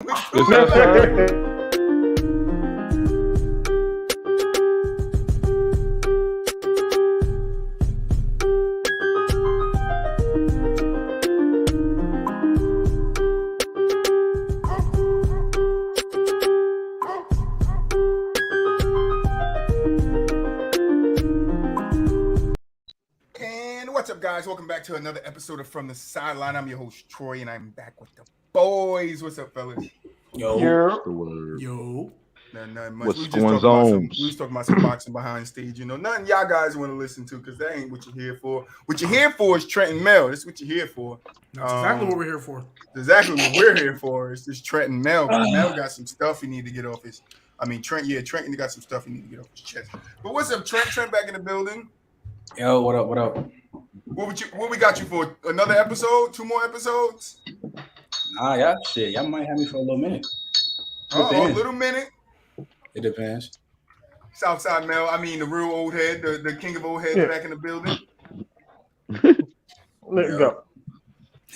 Yes, sir. And what's up, guys? Welcome back to another episode of From the Sideline. I'm your host, Troy, and I'm back with the boys. What's up, fellas? Yo. Yo. Nothing much. What's We going on? was talking about some boxing behind stage. You know, nothing y'all guys want to listen to because that ain't what you're here for. What you're here for is Trenton Mel. That's what you're here for. That's exactly what we're here for. Exactly what we're here for is this Trenton Mel. Mel got some stuff he need to get off his. Trenton got some stuff he need to get off his chest. But what's up, Trent? Trent back in the building. Yo, what up? What up? What we got you for? Another episode? 2 more episodes? Nah, y'all might have me for a little minute. A little minute. It depends. Southside Mel, the real old head, the king of old heads back in the building. Let's go.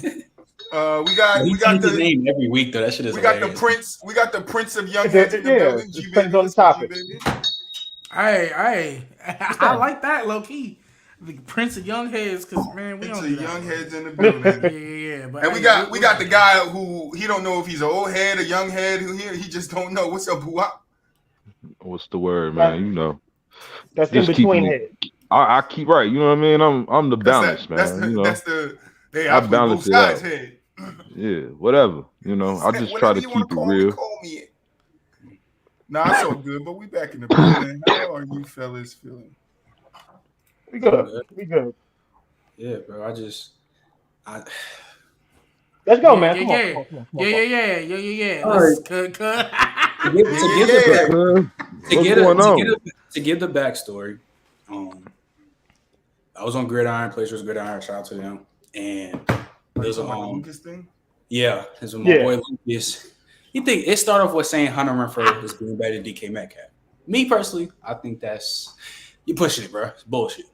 We got the name every week though. That shit is. We got hilarious. the prince. We got the prince of young heads in the building. It depends on the topic. Hey, I like that low key. The Prince of Young Heads, because man, we don't do that. Young heads in the building. Yeah. But And we got the guy who he don't know if he's an old head, a young head. Who he just don't know. What's up, Buwap? What's the word, man? You know, that's in between head. I keep right. You know what I mean? I'm the balance, man. I balance it out. Head. Yeah, whatever. You know, I just try to keep it real. Call me it. Nah, it's all good. But we back in the building. How are you fellas feeling? We good. Yeah, bro. Let's go, man. Come on. Yeah. All right. To give the backstory, I was on Gridiron. Place was Gridiron. Shout out to them. And there's a Lucas thing. Yeah, this was my boy Lucas. You think it started off with saying Hunter Renfrow is being better than DK Metcalf? Me personally, I think you're pushing it, bro. It's bullshit.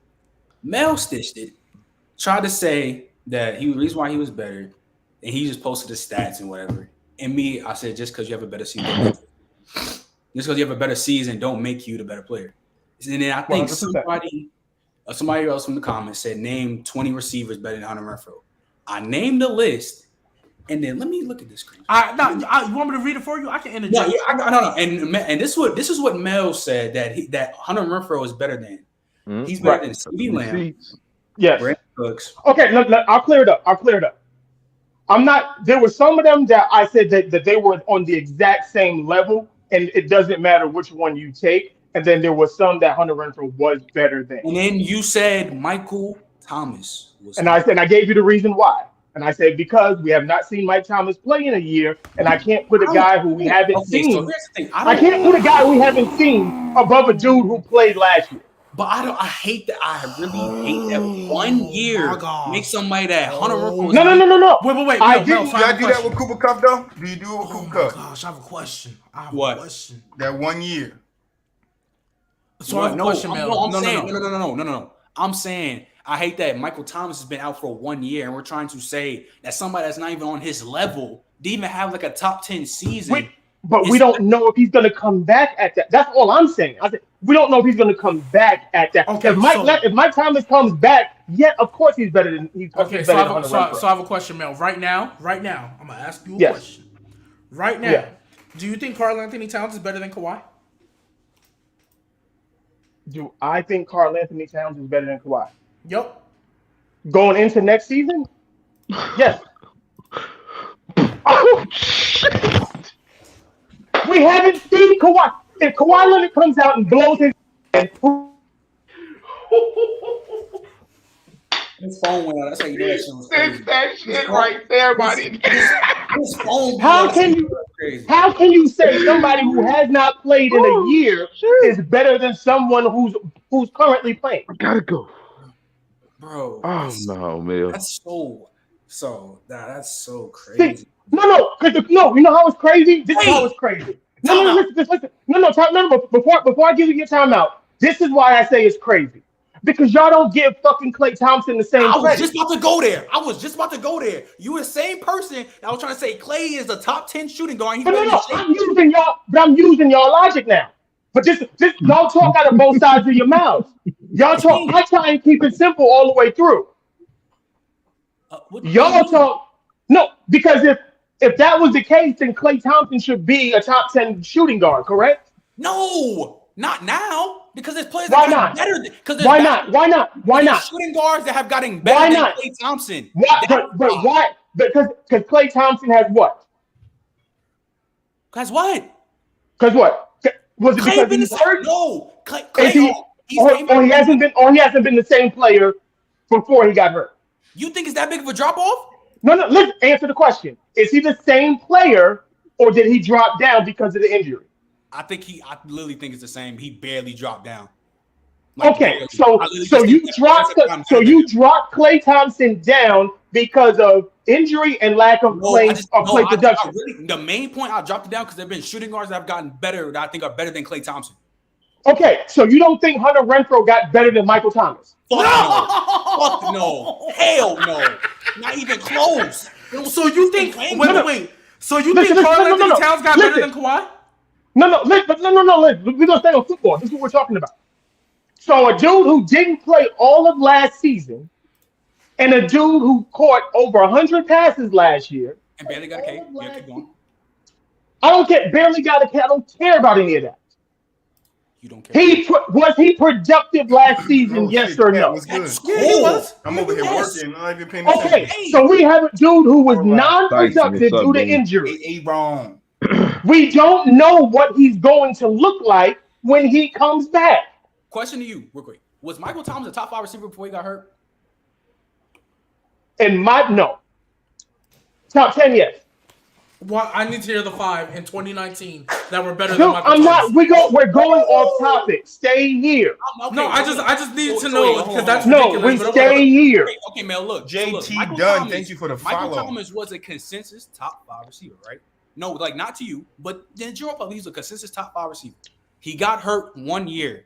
Mel stitched it, tried to say that the reason why he was better, and he just posted his stats and whatever. And me, I said just because you have a better season, don't make you the better player. And then I think 100%. somebody else from the comments said name 20 receivers better than Hunter Renfrow. I named the list, and then let me look at this screen. You want me to read it for you? I can interject. No. And this is what Mel said that Hunter Renfrow is better than. He's better than CeeDee Lamb. Yes. Brandon Cooks. Okay, I'll clear it up. There were some of them that I said that they were on the exact same level, and it doesn't matter which one you take. And then there was some that Hunter Renfrow was better than. And then you said Michael Thomas was. And I gave you the reason why. And I said because we have not seen Mike Thomas play in a year, and I can't put a guy who we haven't seen. So here's the thing. I can't put a guy we haven't seen above a dude who played last year. But I hate that. I really hate that 1 year make somebody that Hunter Renfrow. No. Wait. Do you do that with Cooper Kupp though? Do you do it with Cooper Kupp? Gosh, I have a question. That 1 year. So I have a question, Mel. No. I'm saying I hate that Michael Thomas has been out for 1 year, and we're trying to say that somebody that's not even on his level didn't even have like a top 10 season. But we don't know if he's going to come back at that. That's all I'm saying. I said we don't know if he's going to come back at that. Okay, if Mike Thomas comes back, of course he's better than he's. Okay, so I have a question, Mel. Right now, I'm gonna ask you a question. Right now, do you think Karl Anthony Towns is better than Kawhi? Do I think Karl Anthony Towns is better than Kawhi? Yep. Going into next season? Yes. Oh shit! We haven't seen Kawhi. If Kawhi Leonard comes out and blows his head, his phone went out. That's how you know that shit was crazy. That shit right there, buddy. His phone. How can you say somebody who has not played in a year is better than someone who's currently playing? I gotta go, bro. Oh no, man. That's that's so crazy. See, no. You know how it's crazy? This is how it's crazy. Listen. No. Before I give you your timeout, this is why I say it's crazy. Because y'all don't give fucking Klay Thompson the same credit. I was just about to go there. You were the same person that was trying to say Klay is a top 10 shooting guard. No. I'm using y'all logic now. But just don't talk out of both sides of your mouths. Y'all talk. I try and keep it simple all the way through. Y'all talk. No, because if that was the case, then Klay Thompson should be a top 10 shooting guard, correct? No, not now. Because there's players Why that not? better. Why not? Why not? Shooting guards that have gotten better than Klay Thompson. But why? Because Klay Thompson has what? Because what? Because what? Was it because he's hurt? No. He hasn't been the same player before he got hurt. You think it's that big of a drop off? No. Let's answer the question. Is he the same player, or did he drop down because of the injury? I literally think it's the same. He barely dropped down. Okay, so you dropped Klay Thompson down because of injury and lack of play production. The main point I dropped it down because there have been shooting guards that have gotten better that I think are better than Klay Thompson. Okay, so you don't think Hunter Renfrow got better than Michael Thomas? Fuck no. Hell no. Not even close. So you think? Wait. So you think Karl-Anthony Towns got better than Kawhi? No. We're gonna stay on football. This is what we're talking about. So a dude who didn't play all of last season, and a dude who caught over 100 passes last year, and barely got a K. Yeah, keep going. I don't care. Barely got a K. I don't care about any of that. You don't care. Was he productive last season? Yes or no? That's cool. Yeah, he was. I'm over here working. I'm not even paying attention. Okay, so we have a dude who was non-productive due to injury. He wrong. We don't know what he's going to look like when he comes back. Question to you, real quick. Was Michael Thomas a top 5 receiver before he got hurt? No. Top 10, yes. Well, I need to hear the 5 in 2019 that were better than Michael Thomas. We're going off topic. Stay here. Okay, no, I just need to know because that's ridiculous. No, we stay here. Okay, Mel, look. JT Dunn, thank you for the follow. Michael Thomas was a consensus top 5 receiver, right? No, like not to you, but in general public, he's a consensus top 5 receiver. He got hurt 1 year.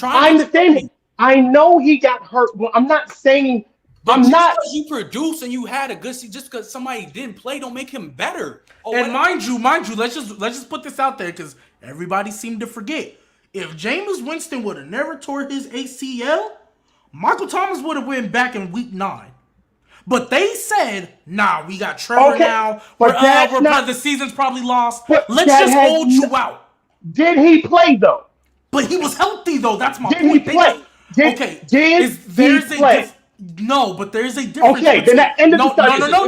I understand. I know he got hurt. I'm not saying. Because you produced and you had a good season, just because somebody didn't play, don't make him better. And mind you, let's just put this out there because everybody seemed to forget. If Jameis Winston would have never tore his ACL, Michael Thomas would have went back in week 9. But they said, nah, we got Trevor now. The season's probably lost. Let's just hold you out. Did he play though? But he was healthy though. That's my point. Did he play? Did he play? No, but there's a difference. Okay, then that end of discussion. No.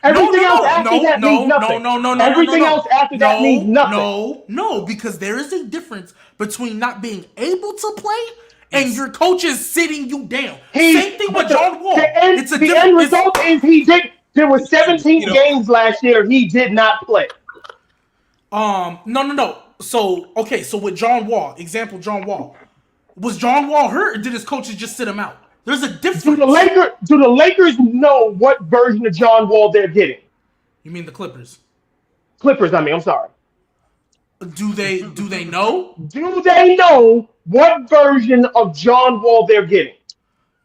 Everything else after that means nothing. Everything else after that means nothing. No, because there is a difference between not being able to play and your coach is sitting you down. Same thing with John Wall. The end result is he did. There were 17 games last year. He did not play. No. So with John Wall, John Wall. Was John Wall hurt or did his coaches just sit him out? There's a difference. Do the Lakers know what version of John Wall they're getting? You mean the Clippers? I'm sorry. Do they know? Do they know what version of John Wall they're getting?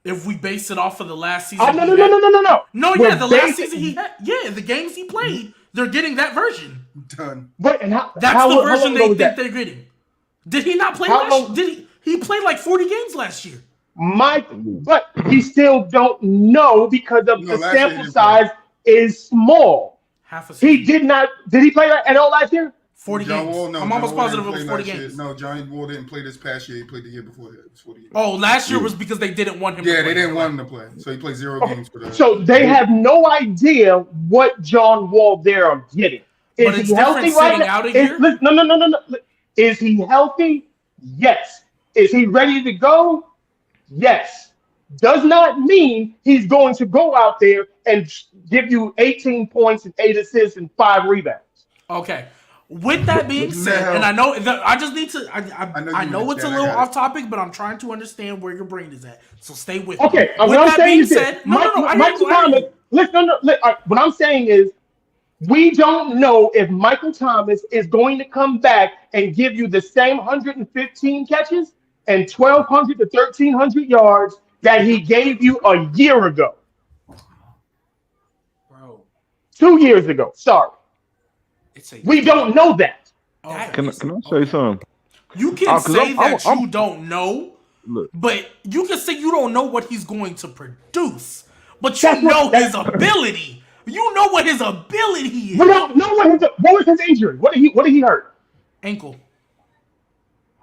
If we base it off of the last season. No. The last season he had. Yeah, the games he played, they're getting that version. Done. That's the version they think they're getting. Did he not play last year? He played like 40 games last year. But he still don't know because of the sample size is small. Half a season. He did not. Did he play at all last year? 40 games. I'm almost positive it was 40 games. No, John Wall didn't play this past year. He played the year before that. It was 40 games. Oh, last year was because they didn't want him to play. Yeah, they didn't want him to play. So he played 0 games for that. So they have no idea what John Wall they are getting. Is he healthy right now? No. Is he healthy? Yes. Is he ready to go? Yes. Does not mean he's going to go out there and give you 18 points and 8 assists and 5 rebounds. Okay. With that being said, and I know I just need to. I know it's a little off topic, but I'm trying to understand where your brain is at. So stay with me. Okay. What I'm saying is this. Michael Thomas. Listen. What I'm saying is, we don't know if Michael Thomas is going to come back and give you the same 115 catches and 1,200 to 1,300 yards that he gave you a year ago. Bro. 2 years ago. Sorry. We don't know that. Okay. Can I say something? You can say that you don't know, but you can say you don't know what he's going to produce. But you know his ability. You know what his ability is. We don't know what was his injury. What did he hurt? Ankle.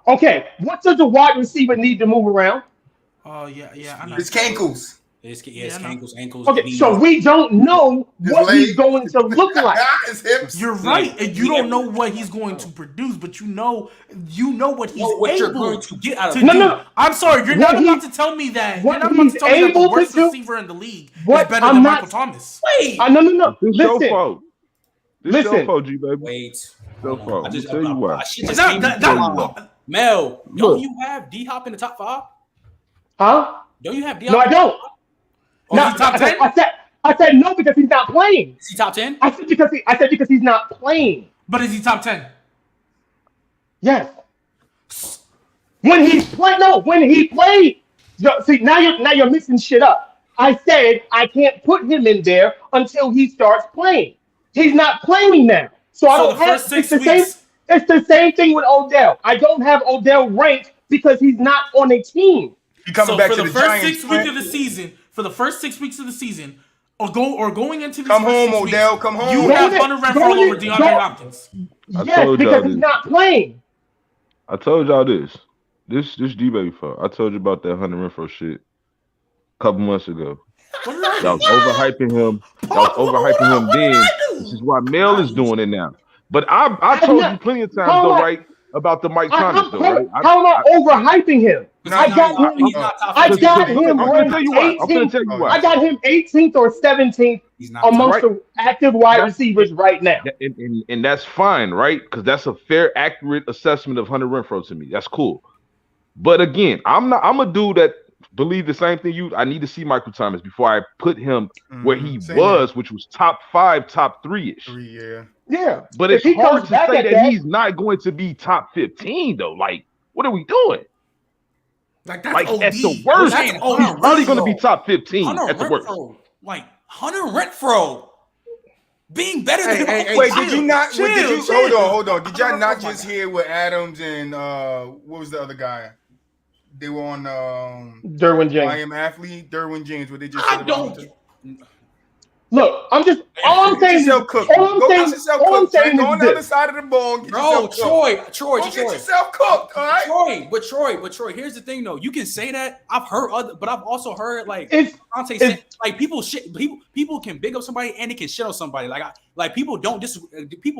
Okay. What does the wide receiver need to move around? Oh yeah, I know. It's cankles. It's ankles. Okay, knees. so we don't know what he's going to look like. His hips. You're right, and you don't know what he's going to produce, but you know what he's you're going to get out of it. No. I'm sorry, you're not about to tell me that. You're not about to tell me that the worst receiver in the league is better than Michael Thomas. Wait. No. This Listen. your fault. This your fault, G baby. Wait. Your fault. I'll tell you what. Mel, don't you have D-Hop in the top 5? Huh? Don't you have D-Hop? No, I don't. Oh, no, top 10? I said no because he's not playing. Is he top 10? I said because he's not playing. But is he top 10? Yes. When he played. See, now you're mixing shit up. I said I can't put him in there until he starts playing. He's not playing now. So I don't have it's the same thing with Odell. I don't have Odell ranked because he's not on a team. Coming back to the first Giants, 6 weeks of the season, for the first 6 weeks of the season, or going into these come home, Odell, weeks, come home. You have Hunter Renfrow over DeAndre Hopkins. Yes, because he's not playing. I told y'all this. This G baby fault. I told you about that Hunter Renfrow shit a couple months ago. Y'all was overhyping him. Then. This is why Mel is doing it now. But I told you plenty of times though, right? About the Mike Thomas, though, right? How am I overhyping him? I got him 18th or 17th amongst the active wide receivers right now. And that's fine, right? Because that's a fair, accurate assessment of Hunter Renfrow to me. That's cool. But again, I'm a dude that believe the same thing I need to see Michael Thomas before I put him where he was, which was top 5, top 3-ish. Yeah. But it's hard to say that he's not going to be top 15 though. Like, what are we doing? Like that's OD. At the worst, he's probably going to be top 15 at the worst. Like Hunter Renfrow being better than. Wait, did you not? Hold on. Did y'all not just hear what Adams and what was the other guy? They were on Derwin James. I Am Athlete, Derwin James. What they just said about him. Look, all I'm saying is Go on the other side of the ball. Troy, get yourself cooked, all right? Troy. Here's the thing, though. You can say that. I've heard but I've also heard like people can big up somebody and they can shit on somebody. Like people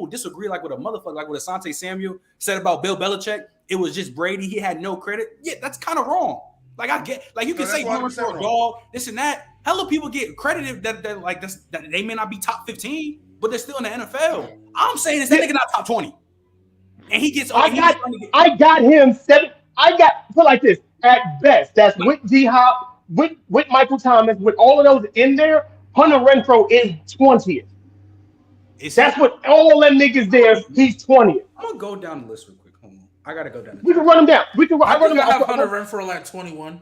disagree like with a motherfucker, like what Asante Samuel said about Bill Belichick. It was just Brady. He had no credit. Yeah, that's kind of wrong. Like I get, like you can say Hunter for a dog, this and that. Hella people get credited that they may not be top 15, but they're still in the NFL. I'm saying is that nigga not top 20, and he gets. I got him 7. Put like this at best. That's with D-Hop, with Michael Thomas, with all of those in there. Hunter Renfrow is 20th. That's what all them niggas there. He's 20th. I'm gonna go down the list real quick. Hold on. I gotta go down. We can run him down. I have Hunter Renfrow at 21.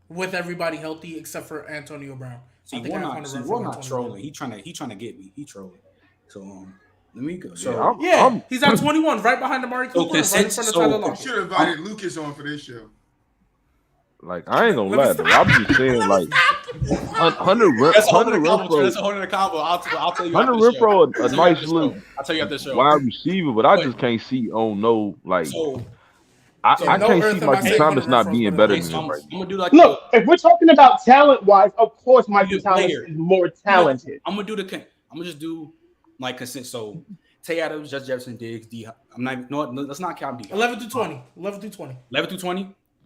With everybody healthy except for Antonio Brown. See, we're not trolling. He trying to get me. He trolling. So let me go. So he's at 21, right behind Amari Cooper, right in front of Tyler Lockett. You should have invited Lucas on for this show. Like I ain't gonna lie, though. I'm just saying, like Hunter Renfrow. That's a whole other combo. I'll tell you. Hunter Renfrow, a nice little I'll tell you after the show. Wide receiver, but I just can't see like. I can't see Michael Thomas not being better than him right now. Look, if we're talking about talent-wise, of course Michael Thomas is more talented. I'm gonna just do like consent. So Tay Adams, Justin Jefferson, Diggs, D. Let's not count D. 11 through 20. 11 through 20.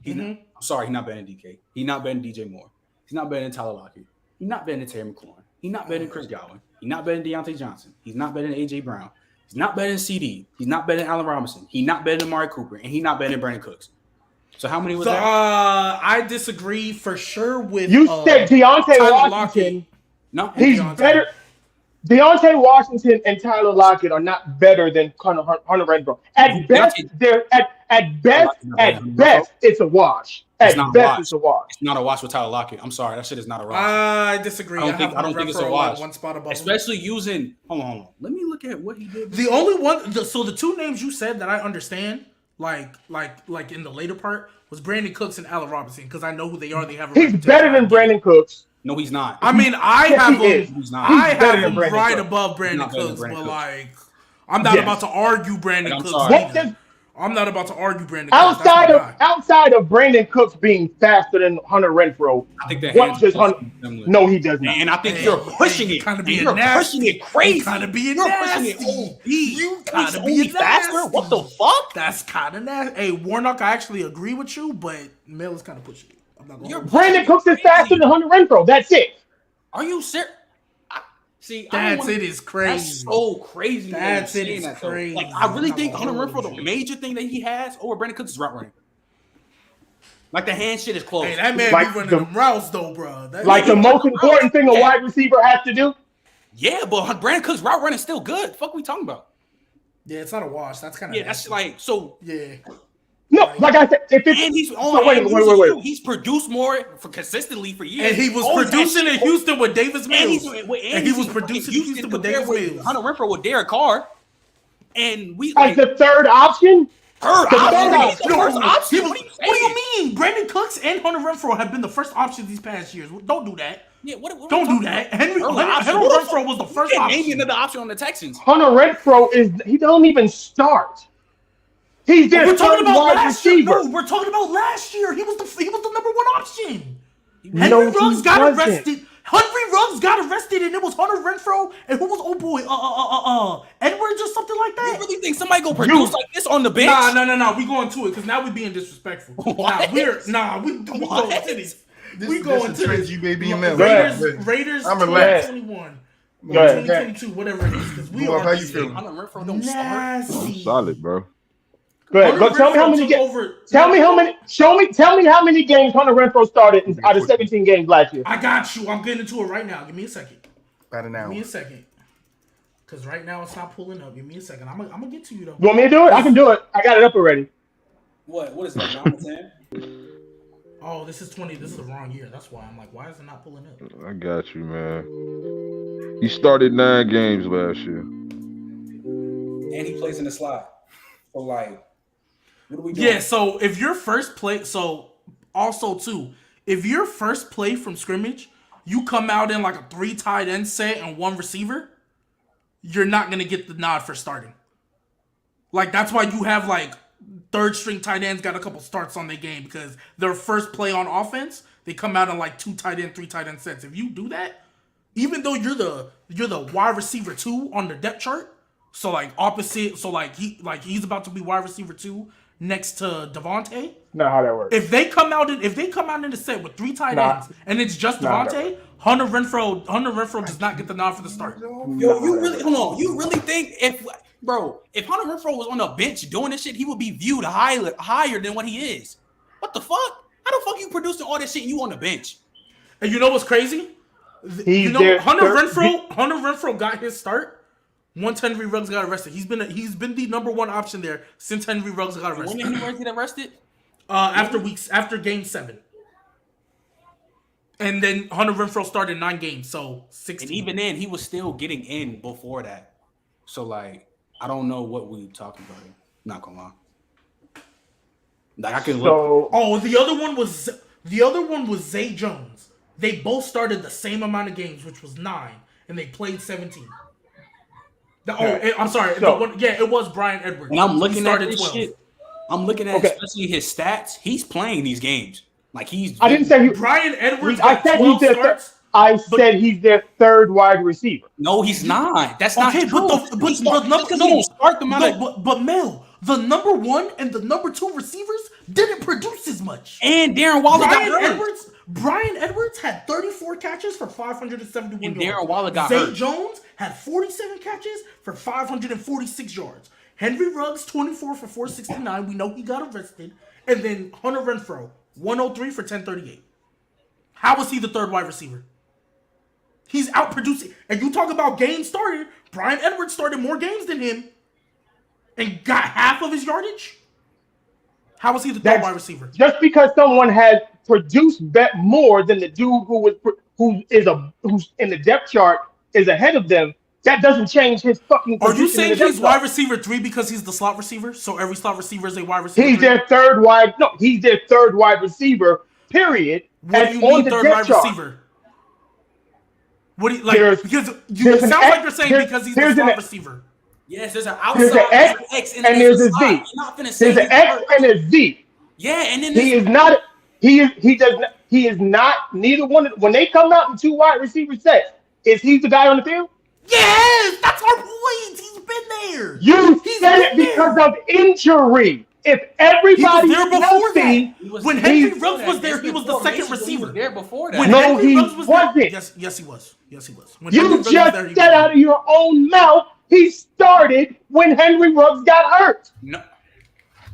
I'm sorry, he's not better than DK. He's not better than DJ Moore. He's not better than Tyler Lockett. He's not better than Terry McLaurin. He's not better than Chris Godwin. He's not better than Deontay Johnson. He's not better than AJ Brown. He's not better than CD. He's not better than Allen Robinson. He's not better than Amari Cooper. And he's not better than Brandon Cooks. So how many was that? I disagree for sure with you said Deontay Washington. Lockett. No, he's better. Deontay Washington and Tyler Lockett are not better than Hunter Renfrow. At best, At best, it's a wash. It's At not a best, wash. it's a wash. It's not a wash with Tyler Lockett. I'm sorry, that shit is not a wash. I disagree. I don't think it's a wash. One spot above Especially using. Hold on. Let me look at what he did. The only one. So the two names you said that I understand, like in the later part, was Brandon Cooks and Allen Robinson, because I know who they are. They have. He's better than Brandon Cooks. No, he's not. I mean, I have him. He's not. I have than him Brandon right Cooks. above Brandon Cooks, Brandon but Cooks. like, I'm not about to argue Brandon I'm Cooks. sorry. Either. I'm not about to argue Brandon Cooks. Outside of Brandon Cooks being faster than Hunter Renfrow, I think that what does Hunter? No, he does not. And I think you're pushing it. Kind of being You're nasty. pushing it crazy. Kind of being You're nasty. pushing it. You kind of being being faster. nasty. What the fuck? That's kind of nasty. Hey, Warnock, I actually agree with you, but Mel is kind of pushing it. I'm not gonna. Brandon Cooks is faster than Hunter Renfrow. That's it. Are you serious? See, That's it is crazy. That's so crazy. That's it is that, crazy. Like, I really think Hunter Renfrow, the major thing that he has over Brandon Cooks is route running. Like the hand shit is close. Hey, that man Like be running the- them routes though, bro. The most important thing a wide receiver has to do. Yeah, but Brandon Cooks route running is still good. The fuck we talking about? Yeah, it's not a wash. That's kind of That's like so. Yeah. No, like I said, if it's And he's wait. He's produced more consistently for years. And he was Always producing had in shit. Houston with Davis Mills. And he was producing in Houston with Davis Mills. Hunter Renfrow with Derek Carr. And we as the third option. Third option. What do you mean? Brandon Cooks and Hunter Renfrow have been the first options these past years. Don't do that. Yeah, what Don't do that. Henry Renfrow was the first option. Name another option on the Texans. Hunter Renfrow he don't even start. He's their We're talking about wide last year. receiver. No, we're talking about last year. He was the number one option. No, Henry Ruggs got wasn't. arrested. Henry Ruggs got arrested, and it was Hunter Renfrow and who was Edwards or something like that. You really think somebody go produce like this on the bench? Nah. We going to it because now we being disrespectful. What? We going to this. We going to this. You baby and Mel. Raiders. I'm relaxed. 2021. Go ahead. 2022, whatever it is, because we Boy, are how you feeling? Hunter Renfrow don't start. nasty. Solid, bro. Go ahead. Go, tell me how many games. Tell me how many. Tell me how many games Hunter Renfrow started out of 17 games last year. I got you. I'm getting into it right now. Give me a second. About an hour. Give me a second. Because right now it's not pulling up. Give me a second. I'm gonna get to you though. You want me to do it? I can do it. I got it up already. What is that? 9 or 10? Oh, this is 20. This is the wrong year. That's why I'm like, why is it not pulling up? I got you, man. He started 9 games last year. And he plays in the slot. So like, what are we doing? Yeah. So if your first play, if your first play from scrimmage, you come out in like a 3 tight end set and 1 receiver, you're not gonna get the nod for starting. Like that's why you have like third string tight ends got a couple starts on their game because their first play on offense, they come out in like 2 tight end, 3 tight end sets. If you do that, even though you're the wide receiver 2 on the depth chart, so like opposite, so like he's about to be wide receiver 2 next to Devontae. Not how that works. If they come out in the set with 3 tight ends and it's just Devontae, Hunter Renfrow does not get the nod for the start. Yo, you really hold on. You really think if Hunter Renfrow was on the bench doing this shit, he would be viewed higher than what he is? What the fuck? How the fuck you producing all this shit and you on the bench? And you know what's crazy? Hunter Renfrow got his start once Henry Ruggs got arrested. He's been the number 1 option there since Henry Ruggs got arrested. When did Henry Ruggs get arrested? After game 7. And then Hunter Renfrow started 9 games, so 16. And even then, he was still getting in before that. So like, I don't know what we talking about here. Not gonna lie. Like I can look. Oh, the other one was Zay Jones. They both started the same amount of games, which was 9, and they played 17. I'm sorry. It was Brian Edwards. And I'm looking at this 12. shit. I'm looking at especially his stats. He's playing these games. Like I didn't say Brian Edwards. I said he's starts. I said he's their third wide receiver. No, he's not. That's not true. But Mel, the number 1 and the number 2 receivers didn't produce as much. And Darren Waller got hurt. Brian Edwards had 34 catches for 571 yards. Darren Waller got Zay hurt. Jones had 47 catches for 546 yards. Henry Ruggs, 24 for 469. We know he got arrested. And then Hunter Renfrow, 103 for 1038. How was he the third wide receiver? He's outproducing. And you talk about games started. Brian Edwards started more games than him and got half of his yardage. How was he the third wide receiver? Just because someone has produced more than the dude who's in the depth chart is ahead of them, that doesn't change his fucking position. Are you saying in the he's depth chart. wide receiver 3 because he's the slot receiver? So every slot receiver is a wide receiver. He's 3? their third wide. No, he's their third wide receiver. Period. What do you mean third wide receiver? What do you like? Because it sounds like you're saying because he's the slot receiver. Yes, there's an outside, there's an X, and there's a Z. You're not gonna say there's an X and a Z. Yeah, and then he is not. He is not neither one. When they come out in 2 wide receiver sets, is he the guy on the field? Yes, that's our point. He's been there. You said it because of injury. If everybody was there before healthy, that. When Henry Ruggs was there, he was the second receiver. There before that. When No, Henry he Ruggs was wasn't. there, yes, he was. Yes, he was. When You Henry Ruggs just was there, said out of your own mouth he started when Henry Ruggs got hurt. No.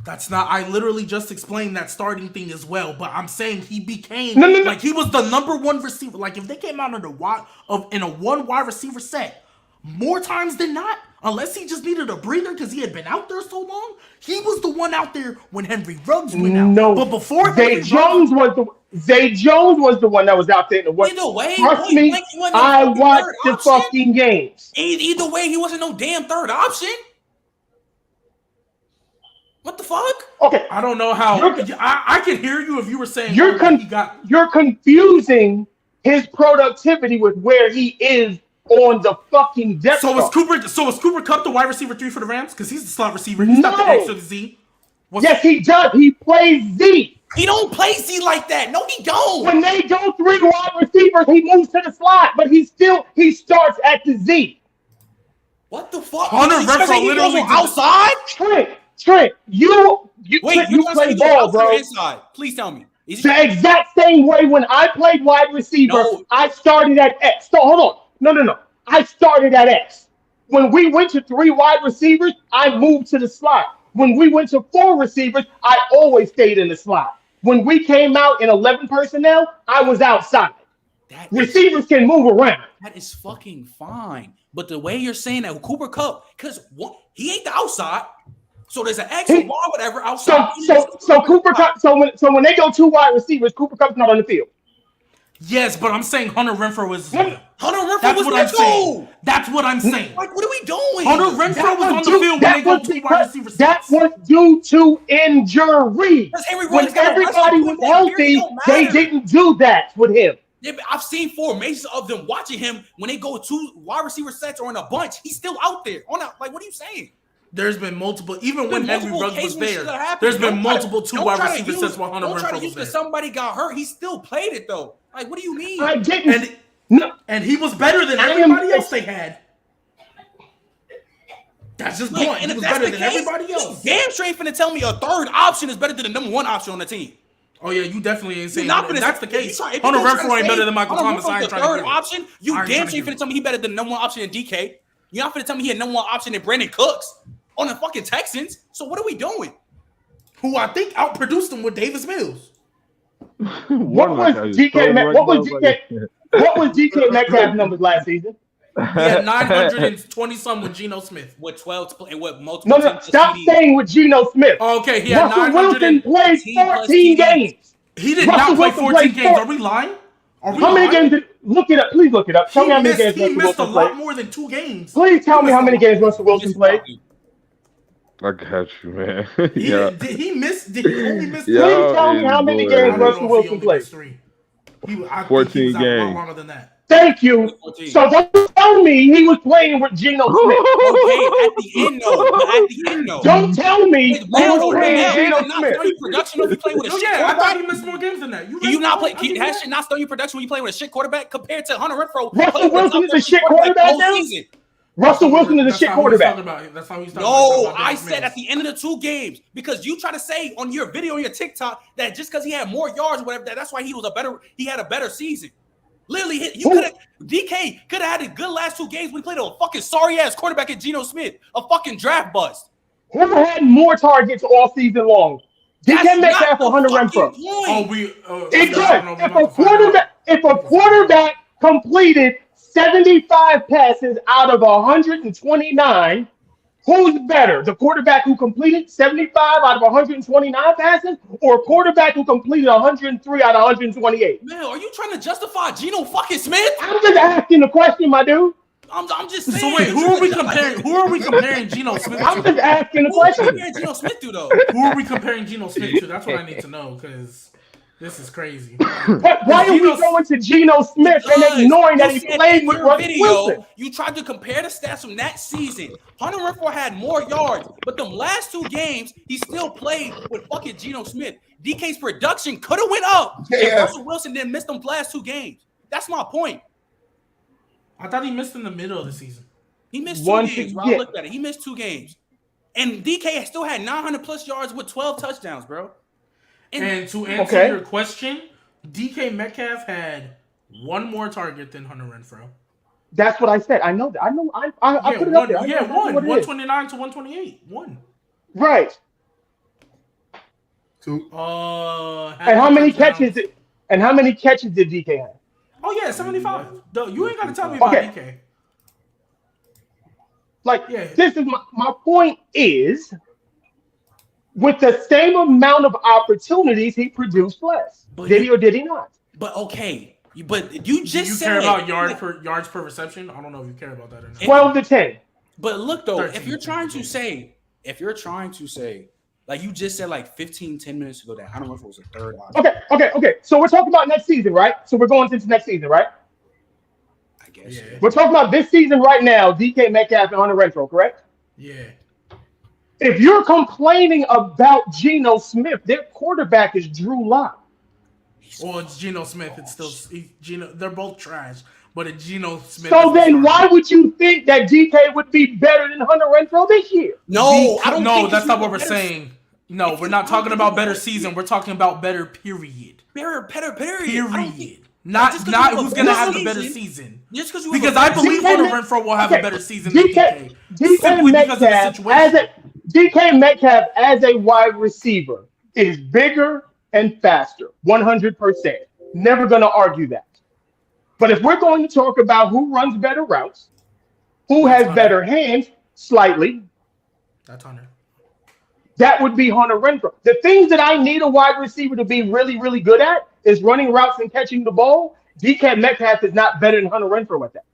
That's not. I literally just explained that starting thing as well. But I'm saying he became No. like he was the number 1 receiver. Like if they came out in a 1 wide receiver set, more times than not, unless he just needed a breather because he had been out there so long, he was the one out there when Henry Ruggs went out. No, but before Zay Jones was the one that was out there in the one. Either way, trust me, I watched the fucking games. Either way, he wasn't no damn third option. What the fuck? Okay, I don't know how. I can hear you if you were saying you're confusing his productivity with where he is on the fucking depth chart. So is Cooper Kupp the wide receiver 3 for the Rams? Because he's the slot receiver. He's not the X or the Z. Yes, he does. He plays Z. He don't play Z like that. No, he don't. When they go 3 wide receivers, he moves to the slot, but he starts at the Z. What the fuck? Hunter Renfrow literally outside. Trent, you Wait, you play ball, bro. Inside. Please tell me. The exact same way when I played wide receiver, No. I started at X. So hold on. No. I started at X. When we went to 3 wide receivers, I moved to the slot. When we went to 4 receivers, I always stayed in the slot. When we came out in 11 personnel, I was outside. Receivers can move around. That is fucking fine. But the way you're saying that with Cooper Kupp, because he ain't the outside. So there's an X or Y, whatever outside. So Cooper Kupp. So when they go 2 wide receivers, Cooper Kupp's not on the field. Yes, but I'm saying Hunter Renfrow is. Hunter Renfrow That's was what there I'm saying. too. That's what I'm saying. Like, what are we doing? Hunter Renfrow was on the field when they go 2 wide receivers. That was due to injury. When everybody was healthy, they didn't do that with him. Yeah, but I've seen formations of them watching him when they go 2 wide receiver sets or in a bunch. He's still out there. Like, what are you saying? There's been multiple, even when Henry Ruggs was there. There's There's been multiple 2 wide receiver sets while Hunter Renfrow was there. Somebody got hurt. He still played it though. Like, what do you mean? I didn't. And he was better than everybody else they had. That's just blunt. He was better than everybody else. Damn straight finna tell me a third option is better than the number 1 option on the team. Oh yeah, you definitely ain't saying that. If that's the case. Hunter Renfrow ain't better than Michael Thomas. I ain't trying to third option. You damn straight finna tell me he better than the number 1 option in DK. You're not finna tell me he had number 1 option in Brandon Cooks on the fucking Texans. So what are we doing? Who I think outproduced him with Davis Mills. What was DK Metcalf's numbers last season? He had 920 some with Geno Smith. With 12 and what multiple? No, stop saying with Geno Smith. Oh, okay, he had Russell Wilson played 14 games. He did not play 14 games. Are we lying? How many games did look it up? Please look it up. Tell me how many games Russell Wilson played. He missed a lot more than 2 games. Please tell me how many games Russell Wilson played. I got you, man. Yeah. Did he only miss 3? Please tell me how many games Russell Wilson played. 14 games. Longer than that. Thank you. So don't tell me he was playing with Geno Smith. Okay, at the end though. Don't tell me he was playing Geno Smith. Production if you play with a shit I quarterback. thought he missed more games than that. You not play? That shit not start your production when you play with a shit quarterback compared to Hunter Renfrow. Russell Wilson is a shit quarterback now. Russell Wilson is a shit quarterback. That's how he's talking No, about I said at the end of the 2 games because you try to say on your video on your TikTok that just because he had more yards or whatever, that's why he had a better season. Literally, DK could have had a good last 2 games. We played a fucking sorry ass quarterback at Geno Smith, a fucking draft bust. Who had more targets all season long? DK Metcalf or Hunter Renfrow? If a quarterback completed 75 passes out of 129, Who's better, the quarterback who completed 75 out of 129 passes, or a quarterback who completed 103 out of 128? Man, are you trying to justify Geno fucking Smith? I'm just asking the question, my dude. I'm just saying. So wait, who are we comparing? Who are we comparing Geno Smith I'm to? just asking the Who are we question. comparing Geno Smith to, though? Who are we comparing Geno Smith to? That's what I need to know because this is crazy. But why are we Geno- going to Geno Smith and ignoring that he played with Russell Wilson? You tried to compare the stats from that season. Hunter Renfrow had more yards, but them last 2 games, he still played with fucking Geno Smith. DK's production could have went up if Russell Wilson didn't miss them last 2 games. That's my point. I thought he missed in the middle of the season. He missed 2 games, bro. I looked at it. He missed 2 games. And DK still had 900 plus yards with 12 touchdowns, bro. And to answer your question, DK Metcalf had 1 more target than Hunter Renfrow. That's what I said. I know that. I know. I put it up there. Yeah, 129 to 128. 1. Right. 2. And how many catches did DK have? Oh yeah, 75. You ain't gotta tell me about DK. This is my point is, with the same amount of opportunities, he produced less. Did he or did he not? But okay. But you just said... You care about yards per reception? I don't know if you care about that or not. 12 to 10. But look, though, 13, if you're trying to say, like you just said like 10 minutes ago that Hunter Renfrow was a third option. Okay. So we're talking about next season, right? So we're going into next season, right? I guess. Yeah. We're talking about this season right now, DK Metcalf and Hunter Renfrow, correct? Yeah. If you're complaining about Geno Smith, their quarterback is Drew Lock. Well, it's Geno Smith. It's still Geno. They're both trash, but it's Geno Smith. So then, why would you think that DK would be better than Hunter Renfrow this year? No, I don't. No, that's not what we're saying. No, we're not talking about better season. We're talking about better period. Better period. Period. Not who's gonna have the better season. Just because I believe Hunter Renfrow will have a better season than DK. Simply because of the situation. DK Metcalf as a wide receiver is bigger and faster, 100%. Never going to argue that. But if we're going to talk about who runs better routes, who has better hands, slightly, that's Hunter. That would be Hunter Renfrow. The things that I need a wide receiver to be really, really good at is running routes and catching the ball. DK Metcalf is not better than Hunter Renfrow at that.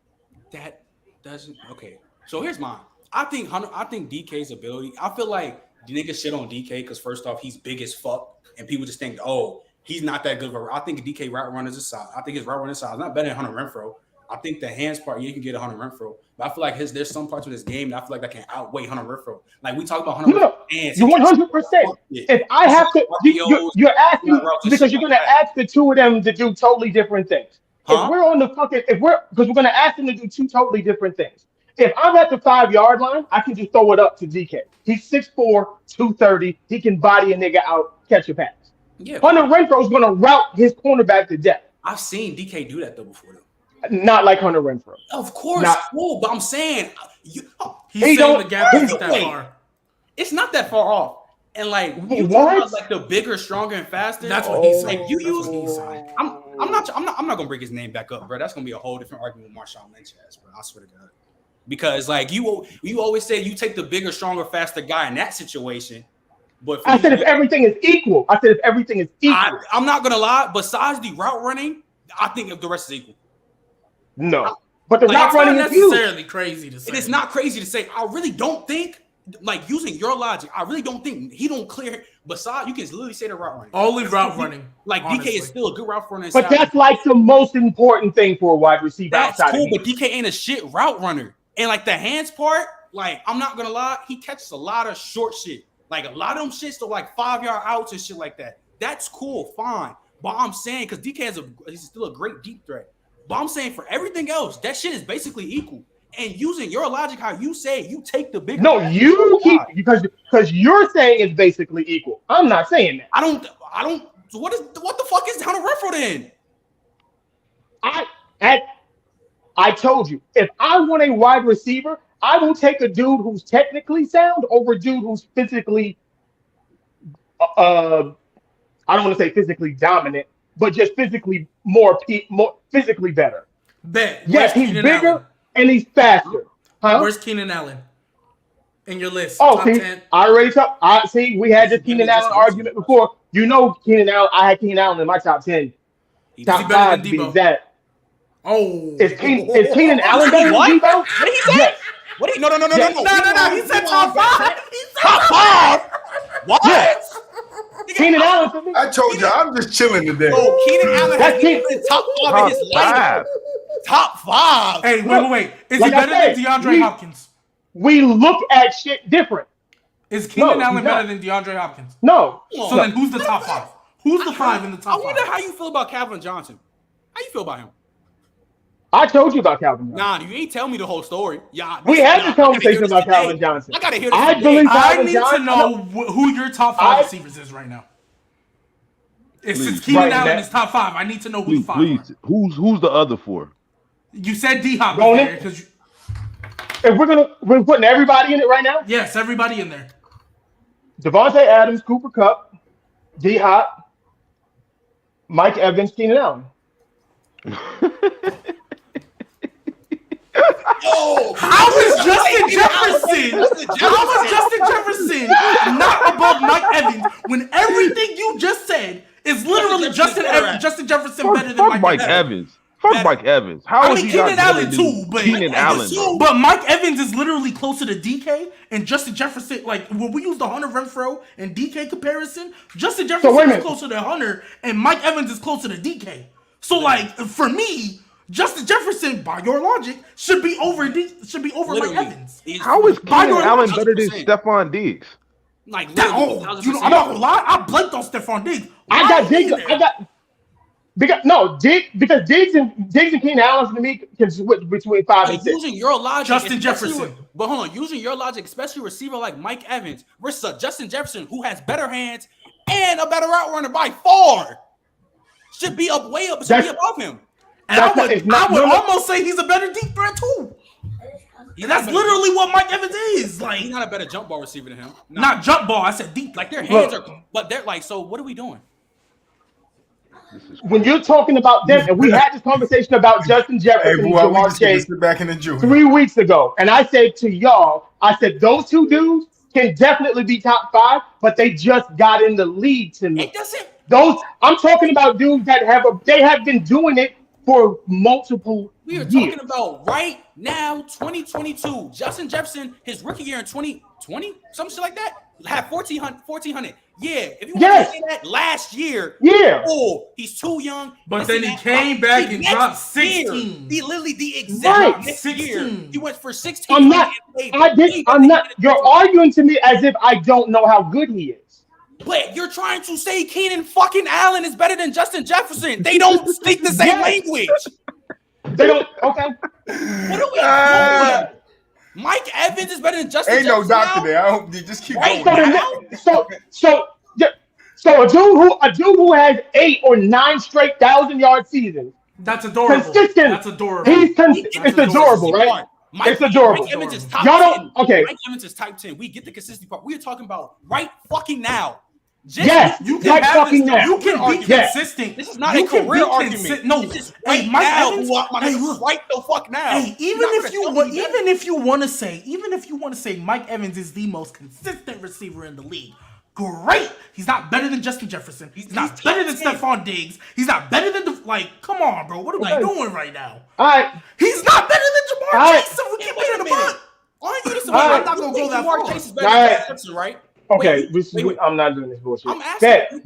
That doesn't. Okay. So here's mine. I think DK's ability. I feel like the niggas shit on DK because first off, he's big as fuck, and people just think, oh, he's not that good. I think DK route runners aside. I think his route running side is not better than Hunter Renfrow. I think the hands part, you can get a Hunter Renfrow, but I feel like there's some parts of this game that I feel like that can outweigh Hunter Renfrow. Like we talk about Hunter Renfrow hands. You're 100%. If I have to, you're asking because you're going to ask the two of them to do totally different things. If we're on the fucking, because we're going to ask them to do 2 totally different things. If I'm at the 5-yard line, I can just throw it up to DK. He's 6'4", 230. He can body a nigga out, catch a pass. Yeah, Hunter Renfrow is going to route his cornerback to death. I've seen DK do that though before. Not like Hunter Renfrow. Of course, cool. But I'm saying he's saying the gap isn't that far. It's not that far off. And like you talk about like the bigger, stronger, and faster. That's what he's saying. Like you use. I'm not gonna bring his name back up, bro. That's gonna be a whole different argument with Marshawn Lynch has, bro. I swear to God. Because like you always say you take the bigger, stronger, faster guy in that situation. But I said if everything is equal. I'm not gonna lie. Besides the route running, I think if the rest is equal. No, but the route running is necessarily crazy to say. It is not crazy to say. I really don't think, like using your logic, I really don't think he don't clear. Besides, you can literally say the route running. Only route running. Like honestly. DK is still a good route runner. But that's like the most important thing for a wide receiver. That's cool, but DK ain't a shit route runner. And like the hands part, like I'm not gonna lie, he catches a lot of short shit. Like a lot of them shits to like 5-yard outs and shit like that. That's cool, fine. But I'm saying because DK he's still a great deep threat. But I'm saying for everything else, that shit is basically equal. And using your logic, how you say it, you take the bigger. No, you keep because you're saying it's basically equal. I'm not saying that. I don't. So what the fuck is Hunter Renfrow then? I told you, if I want a wide receiver, I will take a dude who's technically sound over a dude who's physically, I don't want to say physically dominant, but just physically more physically better. Bet. Yes, he's bigger and he's faster. Huh? Where's Keenan Allen? in your list. Oh, Top see, 10. I already talked. I see. We had this Keenan Allen argument before. You know, Keenan Allen. I had Keenan Allen in my top 10, Is he top better 5 than to be Debo? exact. Oh. Is Keenan Allen better than What? Debo? What did he say? Yes. What? No. No. He said top 5. He said Top 5. What? Yes. Keenan Allen for me. I told you, I'm just chilling today. Bro, Keenan Allen That's has Keenan. been top 5 in Top his life. 5. Top 5. Hey, wait. Is Like he I better said, than DeAndre Hopkins? We look at shit different. Is Keenan No, Allen he's better not. than DeAndre Hopkins? No. So then who's the top 5? Who's the 5 in the I top wonder 5? how you feel about Calvin Johnson. How you feel about him? I told you about Calvin Johnson. Nah, you ain't tell me the whole story. Yeah, We had this I gotta conversation hear this about today. Calvin Johnson. I gotta hear this. I today. believe I Calvin need Johnson. to know who your top 5 receivers is right now. Since Please. Keenan Right Allen now. is top 5, I need to know who the 5 Please. are. Who's the other 4? You said D-Hop Go is in. there because If we're putting everybody in it right now. yes, everybody in there. Devontae Adams, Cooper Kupp, D Hop, Mike Evans, Keenan Allen. How is Justin Jefferson not above Mike Evans when everything you just said is literally Justin Jefferson better than Fuck Mike Mike Evans? Evans. Fuck Mike Evans. How is he Keenan not better Allen than too, but Keenan Allen, bro? But Mike Evans is literally closer to DK, and Justin Jefferson, like when we use the Hunter Renfro and DK comparison, Justin Jefferson wait a is minute. closer to Hunter, and Mike Evans is closer to DK. So like for me, Justin Jefferson, by your logic, should be over Mike Evans. How is By Keenan your Allen logic, better than Stephon Diggs? Like I'm literally, not gonna lie, I blanked on Stephon Diggs. I got Diggs. Because Diggs and Keenan Allen to me can switch between 5 and 6. using your logic, Justin especially Jefferson. But hold on, using your logic, especially a receiver like Mike Evans versus a Justin Jefferson who has better hands and a better route runner by far, should be up way up, should be above him. And I would almost say he's a better deep threat too. And that's literally what Mike Evans is. Like He's not a better jump ball receiver than him. No. not jump ball. I said deep. Like their hands are, but they're like. So what are we doing? When you're talking about them, and we had this conversation about Justin Hey, Jefferson and boy, we Jamar just need to Chase sit back and enjoy. 3 weeks ago, and I said to y'all, I said those two dudes can definitely be top 5, but they just got in the league to me. It doesn't. Those I'm talking about dudes that they have been doing it for multiple We are years. talking about right now, 2022. Justin Jefferson, his rookie year in 2020, some shit like that, had 1,400. Yeah, if you want to say that last year, oh, he's too young. But then he came back and dropped 16. He literally the exact next 16. year. He went for 16. I'm not. You're arguing to me as if I don't know how good he is. But you're trying to say Keenan fucking Allen is better than Justin Jefferson. They don't speak the same language. They don't. Okay. What are we doing? Mike Evans is better than Justin Ain't no Jefferson doctor now? there. I hope you just keep Right going. now? So a dude who has 8 or 9 straight 1,000-yard seasons. That's adorable. Consistent. That's adorable. It's adorable, right? It's adorable. Mike Evans is top Y'all 10. don't. Okay. Mike Evans is type 10. We get the consistency part. We're talking about right fucking now. Yes, you can right have fucking this, now. you can be consistent. This is not You a can career be argument. No, This is hey, right Mike now. Evans. Look, right the fuck now. Hey, even if you want to say Mike Evans is the most consistent receiver in the league, great. He's not better than Justin Jefferson. He's not better than Stephon Diggs. He's not better than come on, bro. What are we doing right now? All right. He's not better than Jamar Chase. If we keep it in the butt. Aren't you just I'm not gonna go that far. Jamar Chase is better than Jefferson, right? Okay, Wait. I'm not doing this bullshit. I'm asking.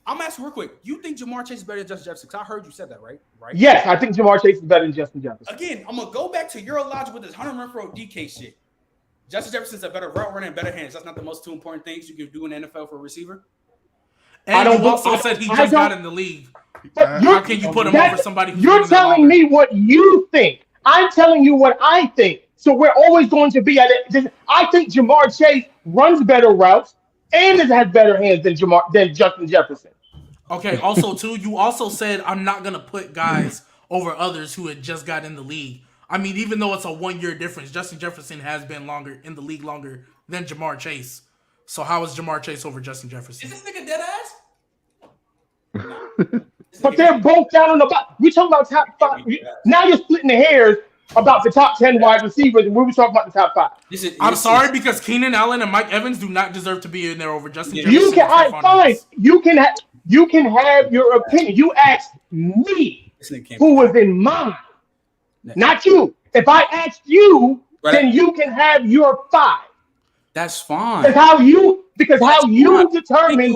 I'm asking real quick. You think Jamar Chase is better than Justin Jefferson? Because I heard you said that, right? Right. Yes, I think Jamar Chase is better than Justin Jefferson. Again, I'm gonna go back to your logic with this Hunter Renfro DK shit. Justin Jefferson's a better route runner and better hands. That's not the most two important things you can do in the NFL for a receiver. And you also said he just got in the league. How can you put him over somebody who's You're telling me what you think. I'm telling you what I think. So we're always going to be at it. I think Jamar Chase runs better routes and has better hands than Justin Jefferson. Okay. Also, too, you also said I'm not gonna put guys over others who had just got in the league. I mean, even though it's a 1-year difference, Justin Jefferson has been longer in the league longer than Jamar Chase. So how is Jamar Chase over Justin Jefferson? Is this nigga dead ass? But they're both down on the bottom. We talking about top 5. Now you're splitting the hairs about the top 10 wide receivers, and we were talking about the top 5. I'm sorry because Keenan Allen and Mike Evans do not deserve to be in there over Justin Jefferson. You can, fine. You can have your opinion. You asked me who was in mine, not you. If I asked you, then you can have your 5. That's fine. Because how you determine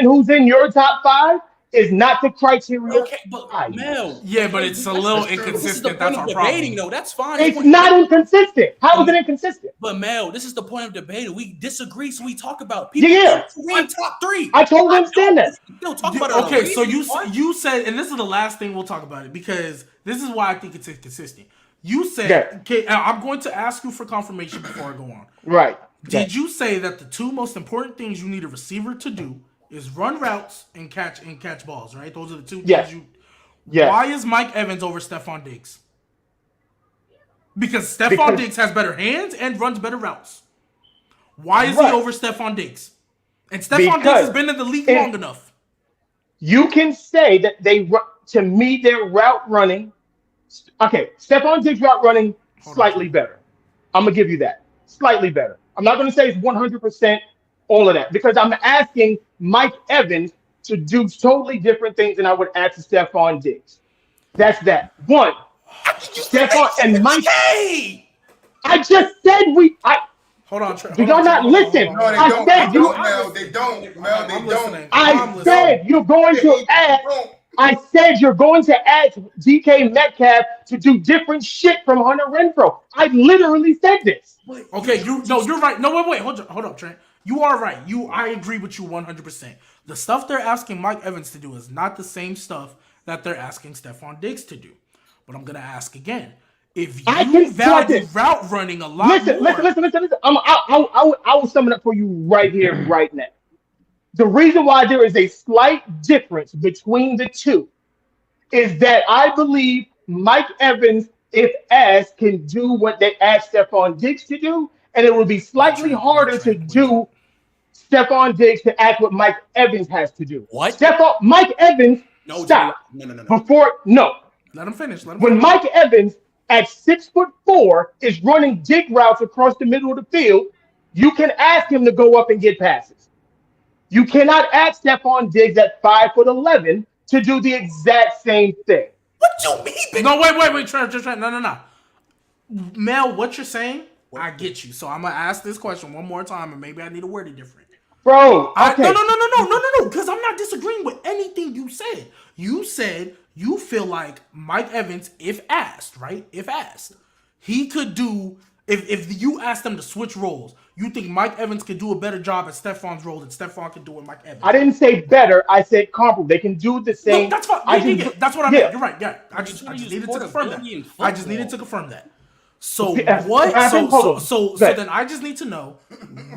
who's in your top 5 is not the criteria. Okay, but Mel. Yeah, but it's a little inconsistent. That's our debating, problem. though. That's fine. It's not inconsistent. How is it inconsistent? But Mel, this is the point of debating. We disagree, so we talk about people. Top 3. I totally understand that. Still talk about it. Okay, so you said, and this is the last thing we'll talk about it because this is why I think it's inconsistent. You said, okay, I'm going to ask you for confirmation before I go on. Right. Did you say that the 2 most important things you need a receiver to do is run routes and catch balls, right? Those are the 2 things you. Yes. Why is Mike Evans over Stephon Diggs? Because Stephon Diggs has better hands and runs better routes. Why is he over Stephon Diggs? And Stephon Diggs has been in the league long enough. You can say that to me their route running. Okay, Stephon Diggs route running slightly better. I'm gonna give you that. Slightly better. I'm not gonna say it's 100% all of that because I'm asking Mike Evans to do totally different things than I would ask Stephon Diggs. That's that. One, Stephon and Mike. I just said Hold on, did y'all not listen? No, they don't. They don't. I said you're going to ask. I said you're going to ask DK Metcalf to do different shit from Hunter Renfrow. I literally said this. Okay, you're right. No, wait, hold up, Trent. You are right. I agree with you 100%. The stuff they're asking Mike Evans to do is not the same stuff that they're asking Stephon Diggs to do. But I'm gonna ask again. If you value route running a lot listen. I will sum it up for you right here, right now. The reason why there is a slight difference between the 2 is that I believe Mike Evans, if asked, can do what they asked Stephon Diggs to do, and it will be slightly harder to do Stephon Diggs to act what Mike Evans has to do. What? Mike Evans, stop. No. Let him finish. When Mike Evans at 6'4" is running dig routes across the middle of the field, you can ask him to go up and get passes. You cannot ask Stephon Diggs at 5'11" to do the exact same thing. What you mean? No, wait, Trent. No. Mel, what you're saying, I get you. So I'm gonna ask this question one more time, and maybe I need to word it different. Bro, okay. No, because I'm not disagreeing with anything you said. You said you feel like Mike Evans, if asked, right? If asked, he could do. If you asked them to switch roles, you think Mike Evans could do a better job at Stephon's role than Stephon could do with Mike Evans? I didn't say better. I said comparable. They can do the same. No, that's fine. That's what I meant. You're right. Yeah, I just needed to confirm that. So what? So then I just need to know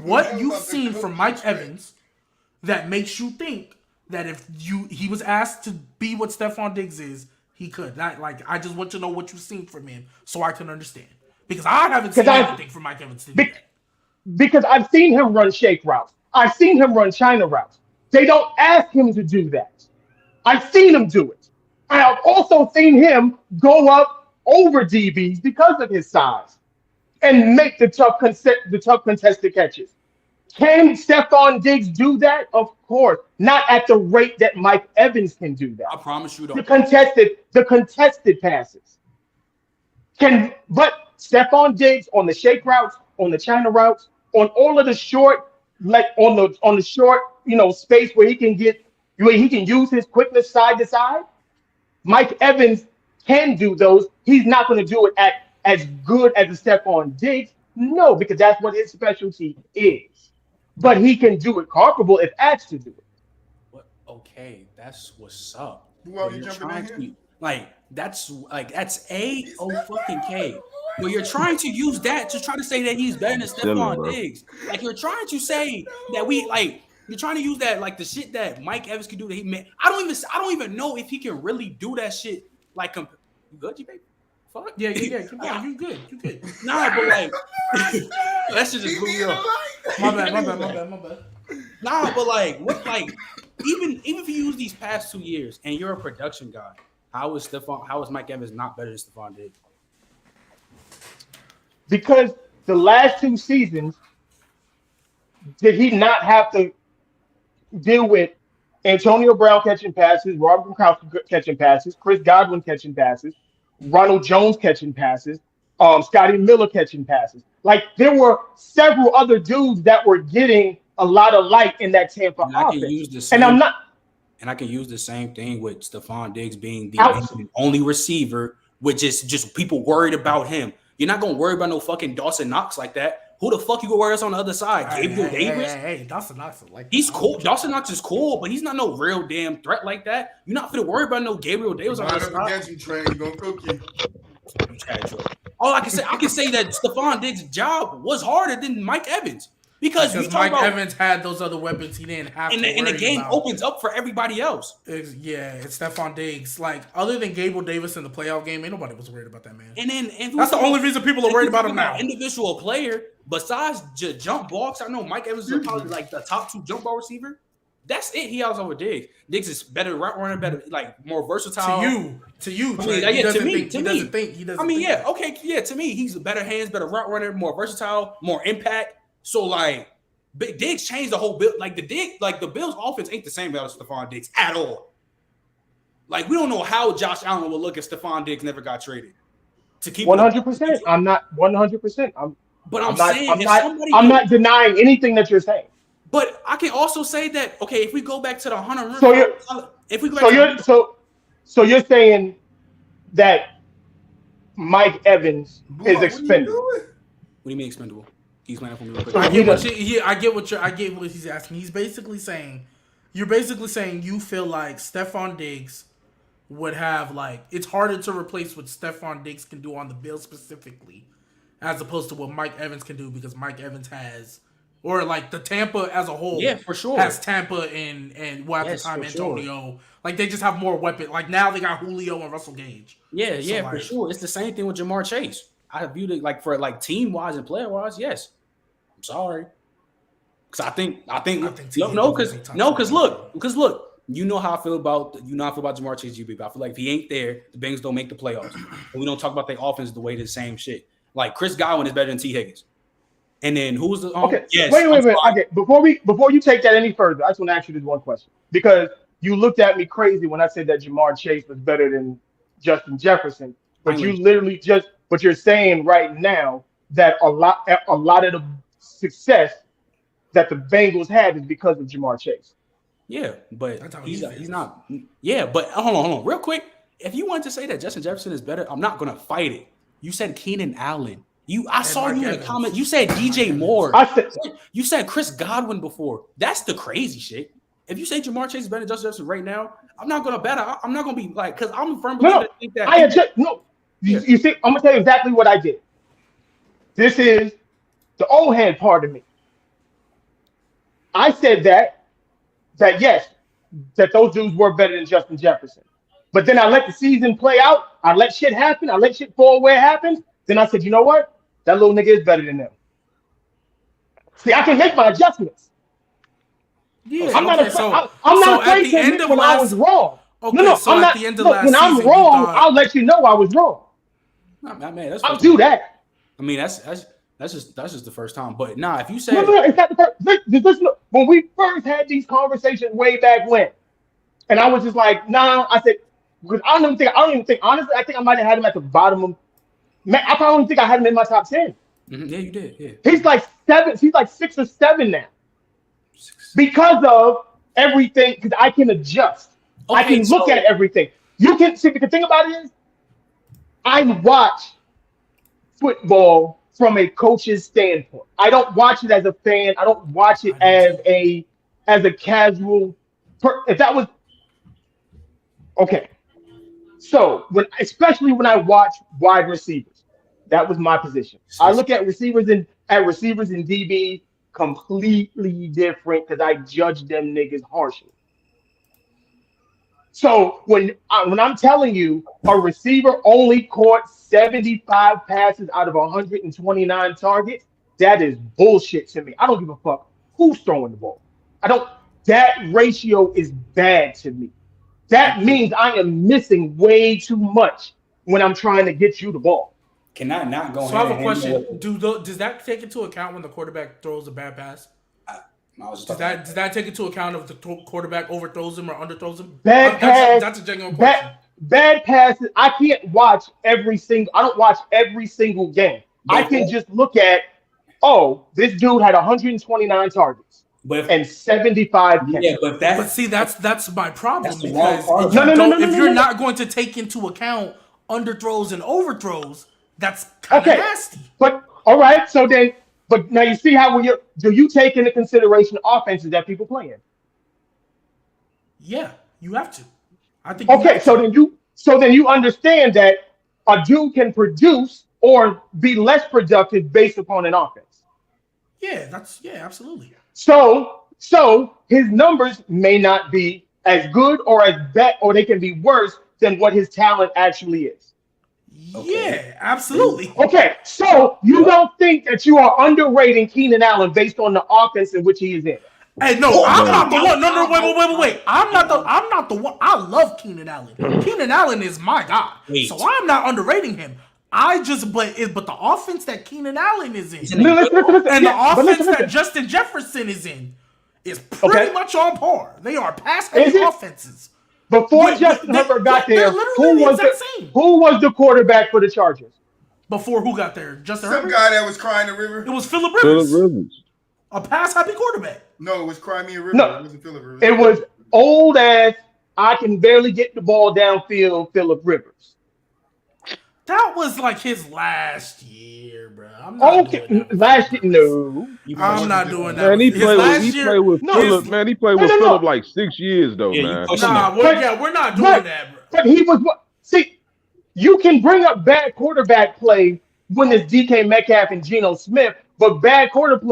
what you've seen from Mike Evans that makes you think that if he was asked to be what Stephon Diggs is, he could. I just want to know what you've seen from him so I can understand. Because I haven't seen anything from Mike Evans to do that. Because I've seen him run shake routes. I've seen him run China routes. They don't ask him to do that. I've seen him do it. I have also seen him go up over DBs because of his size and make the tough contested catches. Can Stephon Diggs do that? Of course. Not at the rate that Mike Evans can do that. I promise you don't. The contested passes. But Stephon Diggs on the shake routes, on the China routes, on all of the short, on the short, space where he can use his quickness side to side. Mike Evans can do those. He's not going to do it at as good as a Stephon Diggs. No, because that's what his specialty is. But he can do it comparable if asked to do it. Okay, that's what's up. Well, you jumping in here? That's fucking K. But you're trying to use that to try to say that he's better than Stephon Diggs. You're trying to say that you're trying to use that the shit that Mike Evans could do that he made. I don't even know if he can really do that shit. You good, G-Baby? Fuck. Yeah. You good. Nah, but that shit just blew me up. My bad. Nah, but what even if you use these past 2 years and you're a production guy, How is Mike Evans not better than Stephon Diggs? Because the last 2 seasons, did he not have to deal with Antonio Brown catching passes, Robert Gronkowski catching passes, Chris Godwin catching passes, Ronald Jones catching passes, Scotty Miller catching passes? Like there were several other dudes that were getting a lot of light in that Tampa offense. And I can use the same thing with Stephon Diggs being the only receiver, which is just people worried about him. You're not gonna worry about no fucking Dawson Knox like that. Who the fuck you gonna worry about on the other side? Gabriel Davis? Hey, Dawson Knox is like he's cool. Dawson Knox is cool, but he's not no real damn threat like that. You're not gonna worry about no Gabriel Davis on the other side. Against you, Trey. You gonna cook you? All I can say that Stephon Diggs' job was harder than Mike Evans because Mike Evans had those other weapons he didn't have. And the game opens up for everybody else. It's Stephon Diggs. Like other than Gabriel Davis in the playoff game, ain't nobody was worried about that man. And that's the only reason people are worried about him now. Individual player besides jump balls. I know Mike Evans is probably like the top 2 jump ball receiver. That's it. He has over Diggs. Diggs is better route runner, better like more versatile. To you. To me. To me, he's better hands, better route runner, more versatile, more impact. So like, Diggs changed the whole build. Like the Bills' offense ain't the same without Stephon Diggs at all. Like we don't know how Josh Allen will look if Stephon Diggs never got traded. To keep 100%. I'm not 100%. I'm not denying anything that you're saying. But I can also say that if we go back to the Hunter, so you're saying that Mike Evans is expendable. What do you mean expendable? He's playing for me real quick. I get what he's asking. He's basically saying, you're basically saying you feel like Stephon Diggs would have it's harder to replace what Stephon Diggs can do on the Bills specifically, as opposed to what Mike Evans can do because Mike Evans has, or like the Tampa as a whole, for sure has Tampa and at the time Antonio. Sure. Like they just have more weapons. Like now they got Julio and Russell Gage. For sure. It's the same thing with Jamar Chase. I viewed it for team wise and player wise. Yes. I'm sorry, because I think look, you know how I feel about Jamar Chase, GB. I feel like if he ain't there, the Bengals don't make the playoffs, and we don't talk about their offense the way the same shit. Like Chris Godwin is better than T. Higgins, and then who's the okay? Yes, wait. Okay, before you take that any further, I just want to ask you this one question because you looked at me crazy when I said that Jamar Chase was better than Justin Jefferson, but you're saying right now that a lot of the success that the Bengals had is because of Jamar Chase. Yeah, but he's not. Yeah, but hold on, real quick. If you want to say that Justin Jefferson is better, I'm not gonna fight it. You said Keenan Allen. I saw you in the comment. You said DJ Moore. You said Chris Godwin before. That's the crazy shit. If you say Jamar Chase is better than Justin Jefferson right now, I'm not gonna bet. I'm not gonna be like, because I'm a firm believer think that. You see, I'm gonna tell you exactly what I did. This is the old head part of me. I said that yes, that those dudes were better than Justin Jefferson. But then I let the season play out. I let shit happen. I let shit fall where it happens. Then I said, you know what? That little nigga is better than them. See, I can make my adjustments. Yeah, I'm not afraid to admit when I was wrong. Okay, when I'm wrong, I'll let you know I was wrong. Man, I'll do that. I mean, that's just the first time. But if you say it's not the first. When we first had these conversations way back when, and I was just like, nah. I said, because I don't even think. Honestly, I think I might have had him at the bottom of. Man, I probably don't think I had him in my top 10. Mm-hmm. Yeah, you did. Yeah. He's like 7. He's like 6 or 7 now. Because of everything, because I can adjust. I can look at everything. You can see, the thing about it is, I watch football from a coach's standpoint. I don't watch it as a fan. I don't watch it as a casual. If that was okay. So especially when I watch wide receivers, that was my position. I look at receivers and DB completely different because I judge them niggas harshly. So when I'm telling you a receiver only caught 75 passes out of 129 targets, that is bullshit to me. I don't give a fuck who's throwing the ball. That ratio is bad to me. that means I am missing way too much when I'm trying to get you the ball. Can I not go? So I have a question. Does that take into account when the quarterback throws a bad pass? Does that take into account if the quarterback overthrows him or underthrows him? Bad pass. That's a genuine question. Bad passes. I can't watch every single. I don't watch every single game. I can just look at, this dude had 129 targets and 75 catches. Yeah, but see, that's my problem that's because if you're not going to take into account underthrows and overthrows, that's kind of nasty. But all right, so then, but now you see how do you take into consideration offenses that people play in? Yeah, you have to. I think. Okay, so then you understand that a dude can produce or be less productive based upon an offense. Yeah, absolutely. So his numbers may not be as good or as bad, or they can be worse than what his talent actually is. Okay. Yeah, absolutely. Okay, so you don't think that you are underrating Keenan Allen based on the offense in which he is in? Hey, no, I'm not the one. No, wait. I'm not the one. I love Keenan Allen. Keenan Allen is my guy. So I'm not underrating him. But the offense that Keenan Allen is in, and the offense that Justin Jefferson is in, is pretty much on par. They are pass-heavy offenses. Before Justin Herbert got there, who was the quarterback for the Chargers? Before who got there? Justin Herbert? Some guy that was crying the river. It was Phillip Rivers. A pass-happy quarterback. No, it was Crimea River. No, it wasn't Phillip Rivers. It was old ass, I can barely get the ball downfield, Phillip Rivers. That was like his last year, bro. I'm not doing that. Last year, no. I'm not doing that. Man, he played with Phillip. Man, he played with Phillip like 6 years though, man. We're not doing that, bro. But he was what? See, you can bring up bad quarterback play when it's DK Metcalf and Geno Smith, but bad quarterback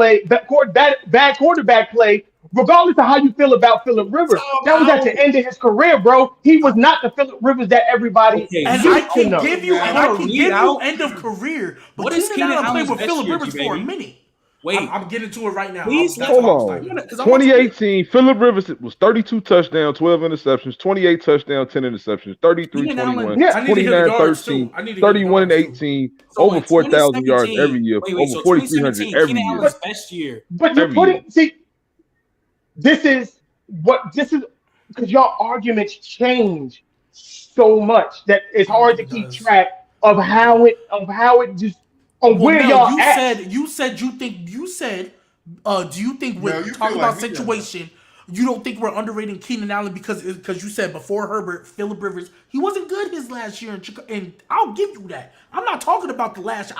play, regardless of how you feel about Phillip Rivers, that was at the end of his career, bro. He was not the Phillip Rivers that everybody I can give you end of career. But what is Keenan Allen played with Phillip Rivers for a minute? Wait, I'm getting to it right now. Please, hold on. 2018, Phillip Rivers was 32 touchdowns, 12 interceptions, 28 touchdowns, 10 interceptions, 33, 21, 29, 13, 31, and 18, over 4,000 yards every year, over 4,300 every year. Best year. But you're putting, this is because y'all arguments change so much that it's hard to keep track of how it just. Do you think when you talk about situation, you don't think we're underrating Keenan Allen because you said before Herbert, Phillip Rivers, he wasn't good his last year in Chicago, and I'll give you that. I'm not talking about the last year.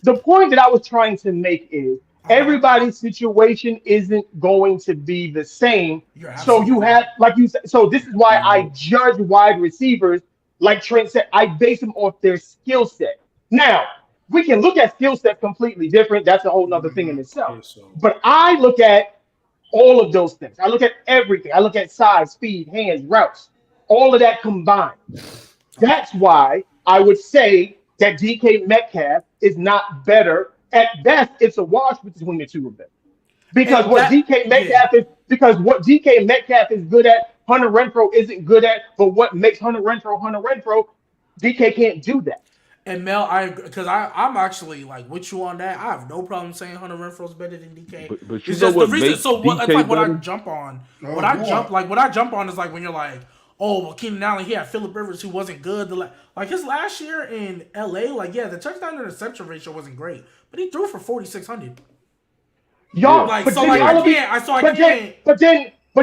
The point that I was trying to make is everybody's situation isn't going to be the same. So you have, like you said, so this is why I judge wide receivers. Like Trent said, I base them off their skill set. Now, we can look at skill sets completely different. That's a whole nother thing in itself. But I look at all of those things. I look at everything. I look at size, speed, hands, routes, all of that combined. That's why I would say that DK Metcalf is not better. At best, it's a wash between the two of them. Because what DK Metcalf is good at, Hunter Renfrow isn't good at, but what makes Hunter Renfrow, DK can't do that. And Mel, I'm actually like with you on that. I have no problem saying Hunter Renfrow's better than DK. But you know what makes DK what I jump on. What I jump on is like when you're like, oh, well, Keenan Allen, he had Phillip Rivers who wasn't good. Like his last year in LA, the touchdown to interception ratio wasn't great, but he threw for 4,600. Y'all, but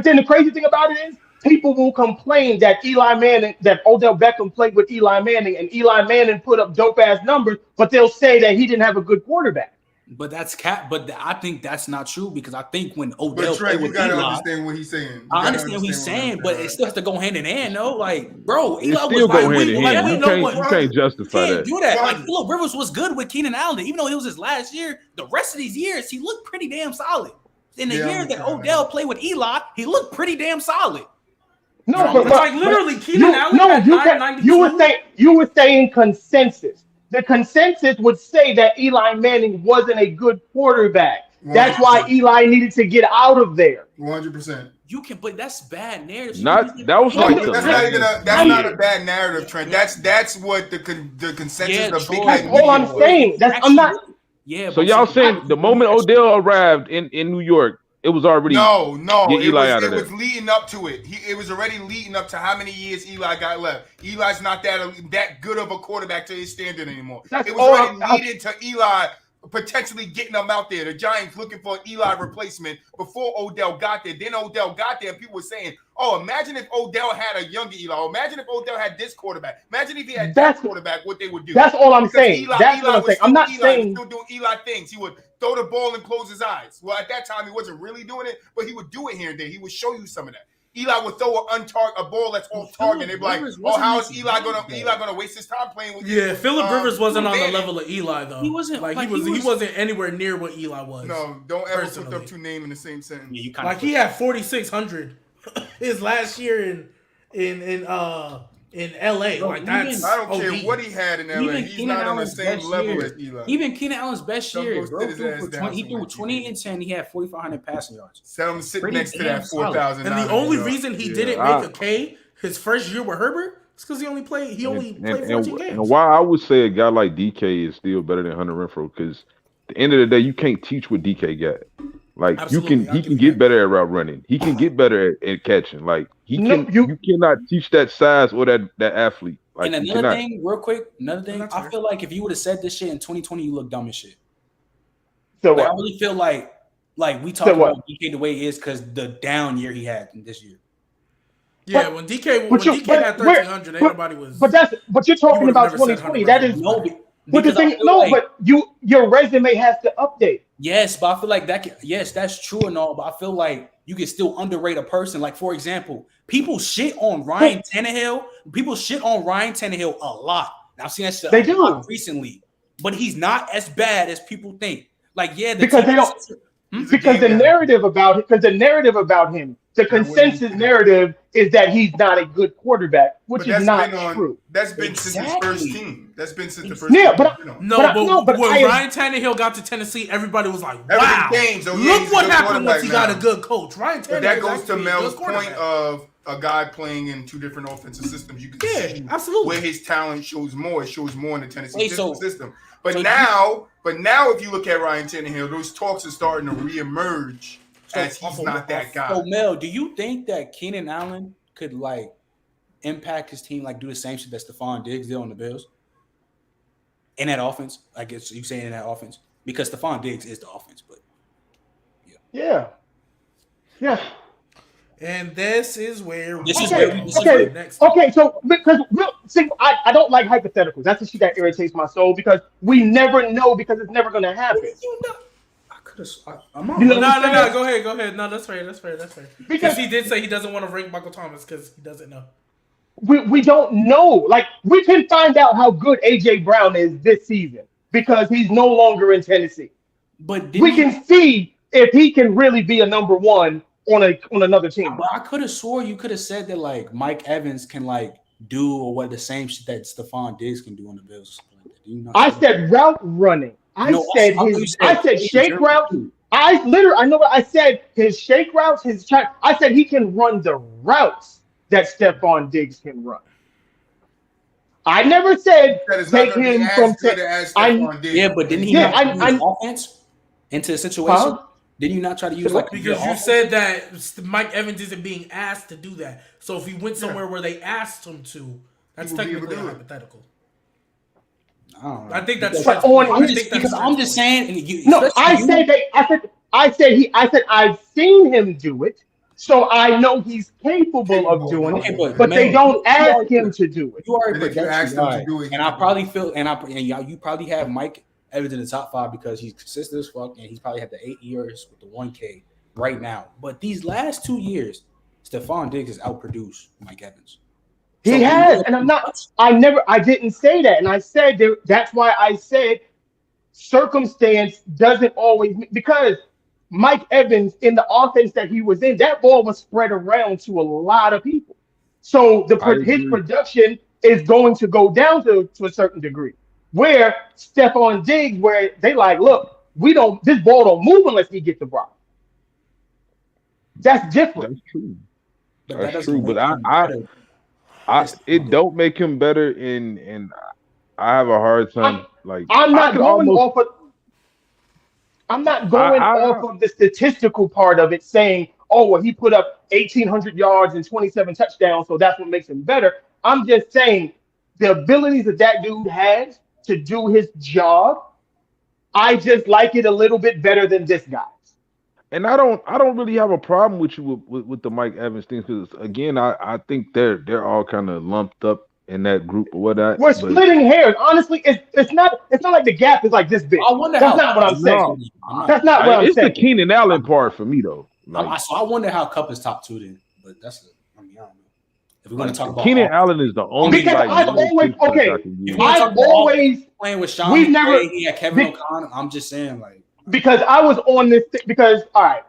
then the crazy thing about it is people will complain that Odell Beckham played with Eli Manning and Eli Manning put up dope ass numbers, but they'll say that he didn't have a good quarterback. But that's But I think that's not true because I think when Odell played with Eli, understand what he's saying. I understand what he's saying, but it still has to go hand in hand, though. Like, bro, Eli still was go hand in hand. You can't justify that. Do that. Like, Phillip Rivers was good with Keenan Allen, even though it was his last year. The rest of these years, he looked pretty damn solid. In the year that Odell played with Eli, he looked pretty damn solid. No, but like literally, Keenan Allen. You were saying consensus. The consensus would say that Eli Manning wasn't a good quarterback. 100%. That's why Eli needed to get out of there. 100%. You can, but that's bad narrative. That was like that's not a bad narrative, Trent. That's what the consensus of big. That's all I'm saying. I'm not. Yeah. So y'all saying the moment Odell arrived in New York, it was already no. It was leading up to it. It was already leading up to how many years Eli got left. Eli's not that good of a quarterback to his standard anymore. It was already leading to Eli potentially getting them out there. The Giants looking for an Eli replacement before Odell got there. Then Odell got there, and people were saying, "Oh, imagine if Odell had a younger Eli. Imagine if Odell had this quarterback. Imagine if he had that quarterback. What they would do." That's all I'm saying. That's what I'm saying. I'm not saying still doing Eli things. He would throw the ball and close his eyes. Well, at that time, he wasn't really doing it, but he would do it here and there. He would show you some of that. Eli would throw a ball that's off target. And they'd be like, "Oh, how is Eli gonna waste his time playing with?" Yeah, Phillip Rivers wasn't on the level of Eli though. He wasn't he wasn't anywhere near what Eli was. No, don't ever put them two names in the same sentence. Yeah, he had 4,600 his last year in LA. Bro, like that's I don't care what he had in LA. He's not on the same level as Eli. Even Keenan Allen's best year, bro, he threw 20 and 10. He had 4,500 passing yards. Tell him to sit next to that 4,000. And the only reason he didn't make a K his first year with Herbert is because he only played 14 games. And why I would say a guy like DK is still better than Hunter Renfrow, because at the end of the day, you can't teach what DK got. Like he can get better at route running. He can get better at catching. Like you cannot teach that size or that athlete. Like, and another thing, real quick, I feel like if you would have said this shit in 2020, you look dumb as shit. So I really feel like we talk about DK the way he is because the down year he had this year. Yeah, when DK had 1,300, nobody was. But you're talking about 2020. That is But the thing, but your resume has to update. Yes, but I feel like that's true and all. But I feel like you can still underrate a person. Like, for example, people shit on Ryan Tannehill. People shit on Ryan Tannehill a lot. And I've seen that shit a lot recently. But he's not as bad as people think. Like, because they don't. Because the narrative about him, the consensus narrative is that he's not a good quarterback, which is not true. That's been since his first team. That's been since the first team. But when Ryan Tannehill got to Tennessee, everybody was like, wow, look what happened once he got a good coach. Ryan Tannehill. But that goes to Mel's point of a guy playing in two different offensive systems. You can see where his talent shows more. It shows more in the Tennessee system. But now, if you look at Ryan Tannehill, those talks are starting to reemerge as he's not that guy. So, Mel, do you think that Keenan Allen could impact his team, do the same shit that Stephon Diggs did on the Bills? In that offense, I guess you saying in that offense, because Stephon Diggs is the offense, but yeah. And this is where Okay. So because I don't like hypotheticals. That's the shit that irritates my soul because we never know because it's never going to happen. No. Go ahead. No, that's fair. Because he did say he doesn't want to rank Michael Thomas because he doesn't know. We don't know. We can find out how good AJ Brown is this season because he's no longer in Tennessee. But we can see if he can really be a number one on another team. But I could have swore you could have said that Mike Evans can do or what the same shit that Stephon Diggs can do on the Bills. I said route running. I said shake routes. I know what I said. His shake routes, I said he can run the routes that Stephon Diggs can run. I never said take him from Yeah, but didn't he use offense into the situation? Huh? Didn't you not try to use because you said that Mike Evans isn't being asked to do that. So if he went somewhere where they asked him to, that's technically a hypothetical. I think that's because I'm just saying. I said I've seen him do it, so I know he's capable of doing it. But they don't ask him to do it. You are a production guy, and I probably feel, you probably have Mike Evans in the top 5 because he's consistent as fuck, and he's probably had the 8 years with the 1K right now. But these last 2 years, Stephon Diggs has outproduced Mike Evans. He has, and I didn't say that. And I said that's why I said circumstance doesn't always, because Mike Evans in the offense that he was in, that ball was spread around to a lot of people. So his production is going to go down to a certain degree. Where Stephon Diggs, where they look, this ball don't move unless he gets the ball. That's different. That's true. But That's true. But it don't make him better. And I have a hard time. I'm not going off of the statistical part of it, saying, "Oh, well, he put up 1,800 yards and 27 touchdowns, so that's what makes him better." I'm just saying the abilities that dude has to do his job. I just like it a little bit better than this guy's. And I don't really have a problem with you with the Mike Evans thing, because again, I think they're all kind of lumped up in that group or whatnot. We're splitting hairs. Honestly, it's not like the gap is like this big. I wonder That's not what I'm saying. That's not what I'm saying. It's the Keenan Allen part for me though. So I wonder how Cup is top 2 then. But that's I don't know. If we're going to talk about Keenan Allen is the only because I've always playing with Sean. He had Kevin O'Connor. I'm just saying because I was on this because all right,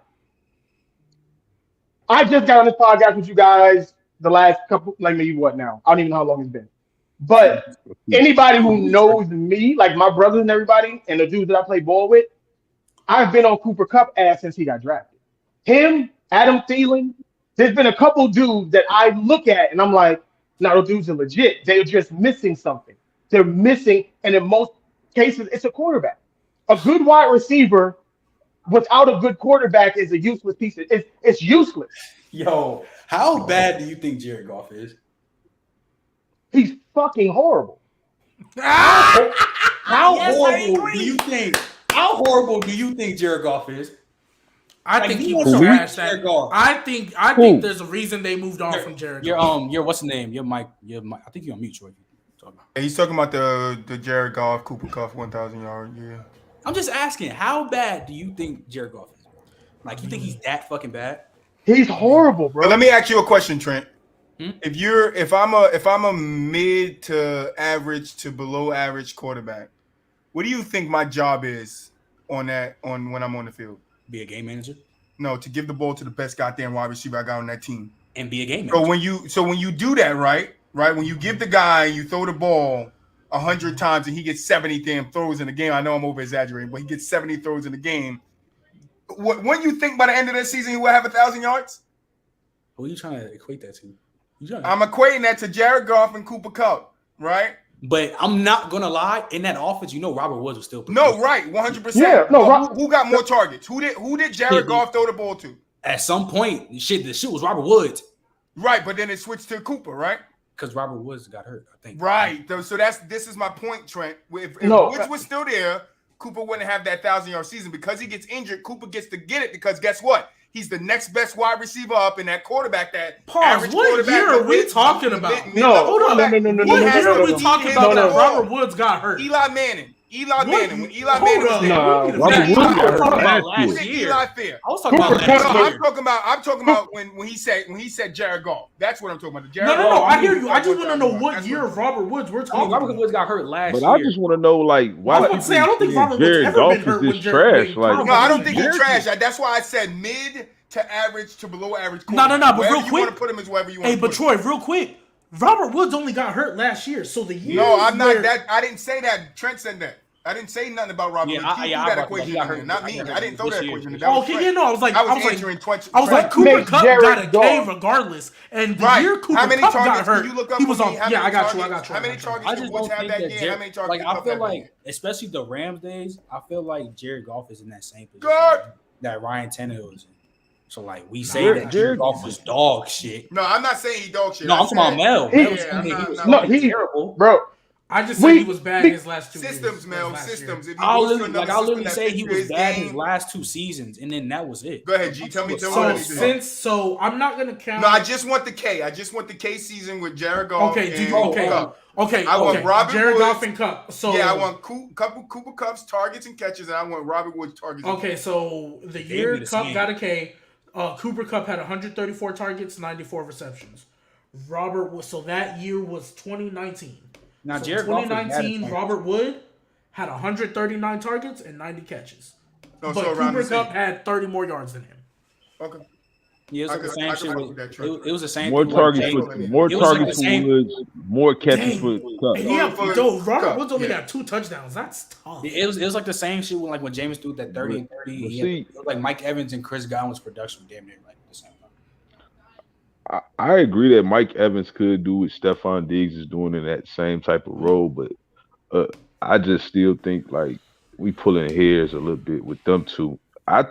I just got on this podcast with you guys the last couple, like maybe what now? I don't even know how long it's been. But anybody who knows me, like my brothers and everybody, and the dudes that I play ball with, I've been on Cooper Kupp ass since he got drafted. Him, Adam Thielen. There's been a couple dudes that I look at and I'm like, no, those dudes are legit. They're just missing something. They're missing, and in most cases, it's a quarterback. A good wide receiver without a good quarterback is a useless piece. It's useless. Yo, how bad do you think Jared Goff is? He's fucking horrible. How horrible do you think? How horrible do you think Jared Goff is? I think he was trash. I think there's a reason they moved on from Jared. Your what's the name? Your Mike. I think you're on mute, Troy. He's talking about the Jared Goff, Cooper Kupp 1,000 yard. Yeah. I'm just asking, how bad do you think Jared Goff is? Like, you think he's that fucking bad? He's horrible, bro. But let me ask you a question, Trent. If I'm a mid to average to below average quarterback, what do you think my job is on when I'm on the field? Be a game manager? No, to give the ball to the best goddamn wide receiver I got on that team. And be a game manager. So when you do that, right? When you give the guy, you throw the ball 100 times and he gets 70 damn throws in the game. I know I'm over exaggerating, but he gets 70 throws in the game. What you think by the end of the season he will have 1,000 yards? Who are you trying to equate that to? I'm equating that to Jared Goff and Cooper Kupp, right? But I'm not gonna lie. In that offense, Robert Woods was still no, right, 100%. Yeah, no. Who got more targets? Who did Jared Goff throw the ball to? At some point, the shit was Robert Woods. Right, but then it switched to Cooper, right? Because Robert Woods got hurt, I think. Right. So this is my point, Trent. If Woods was still there, Cooper wouldn't have that 1,000-yard season. Because he gets injured, Cooper gets to get it because guess what? He's the next best wide receiver up in that quarterback. What year are we talking about? Hold on. What year are we talking about that Robert Woods got hurt? Eli Manning. When Eli Manning was there. Robert Woods got hurt last year. Eli Fair. I was talking about last year. I'm talking about when he said Jared Goff. That's what I'm talking about. No. I hear you. I just want to know what year of Robert Woods we're talking about. Robert Woods got hurt last year. But I just want to know, why I don't think Robert Woods ever been hurt when trash. No, I don't think he's trash. That's why I said mid to average to below average. No. But real quick, you want to put him as wherever you want. Hey, but Troy, real quick, Robert Woods only got hurt last year, so the year. No, I'm not that. I didn't say that. Trent said that. I didn't say nothing about Robert Woods. He threw that equation in there, not me. I didn't throw that equation in there. I was like, Cooper Kupp got a K regardless, and the year Cooper Kupp got hurt, he was on. Yeah, I got you. How many targets did Woods have that game? How many targets? I feel like, especially the Rams days, I feel like Jared Goff is in that same position that Ryan Tannehill is in. So we say that Jared Goff was dog shit. No, I'm not saying he dog shit. No, I'm talking about Mel. He's terrible, bro. I just said he was bad his last 2 systems, Mel. Systems. I'll literally say he was bad his last 2 seasons, and then that was it. Go ahead, G. Tell me. So I'm not gonna count. No, I just want the K. I just want the K season with Jared Goff. Okay. I want Robert Jared Woods, Goff and Kupp. So yeah, I want Cooper Kupp's targets and catches, and I want Robert Woods targets. Okay, so the year Kupp got a K, Cooper Kupp had 134 targets, 94 receptions. So that year was 2019. Now, so Jared 2019, Robert Wood had 139 targets and 90 catches. No, but Cooper Kupp had 30 more yards than him. Okay. Yeah, it was the same shit. It was the same. More targets for Woods, more catches for Kupp. Robert Woods only got 2 touchdowns. That's tough. It was like the same shit when James threw that 30 and 30. It was like Mike Evans and Chris Godwin's production damn near like the same. I agree that Mike Evans could do what Stephon Diggs is doing in that same type of role, but uh, I just still think like we pulling hairs a little bit with them two. I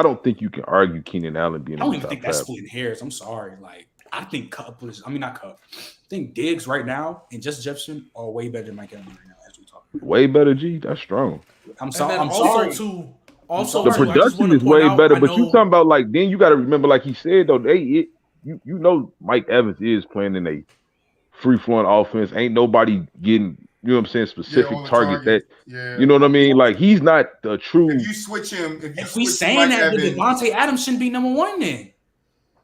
don't think you can argue Keenan Allen being I in don't the even top think that's five. splitting hairs. I'm sorry. Like, I think Cup was, I mean, not Cup. I think Diggs right now and just Jefferson are way better than Mike Evans right now as we talk. Way better, G. That's strong. I'm And sorry. then I'm also sorry. too, The I just production want to is point way out. better, I but you know. talking about like then you got to remember, like he said though, you know Mike Evans is playing in a free flowing offense. Ain't nobody getting you know what I'm saying Yeah, specific all the target that targets. Yeah. you know what I mean. Like he's not the If true. you switch him, If we saying Mike that, then Evans, Devontae Adams shouldn't be number one then.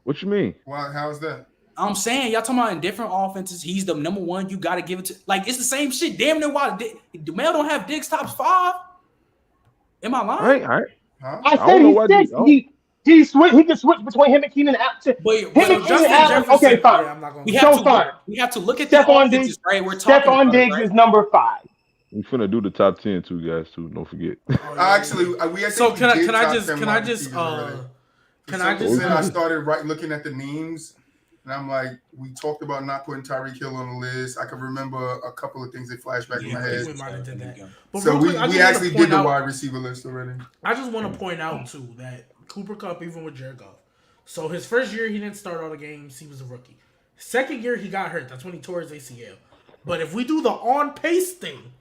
What you mean? why? How's that? I'm saying y'all talking about in different offenses. He's the number one. You got to give it to like it's the same shit. Damn near why Mel don't have Diggs top 5. Am I lying? Huh? I don't said know he's why six. He can switch between him and Keenan Allen. But Him and Justin Keenan Allen. Jefferson. Okay, fine. Yeah, I'm not gonna. we have to fine. we have to look at the Stephon offenses, Diggs. right? We're talking Stephon about it, Diggs right? is number 5. We finna do the top 10 too, guys. Too. Don't forget. Oh, yeah, Actually, we So think can I we did can I top just 10 can I wide just receivers already. can I just I started looking at the names, and I'm like, we talked about not putting Tyreek Hill on the list. I can remember a couple of things that flash back in my head. we might have did that. But So real quick, I we just actually wanna point did the out- wide receiver list already. I just want to point out too that Cooper Kupp, even with Jared Goff, so his first year he didn't start all the games. He was a rookie. Second year he got hurt. That's when he tore his ACL. But if we do the on pace thing,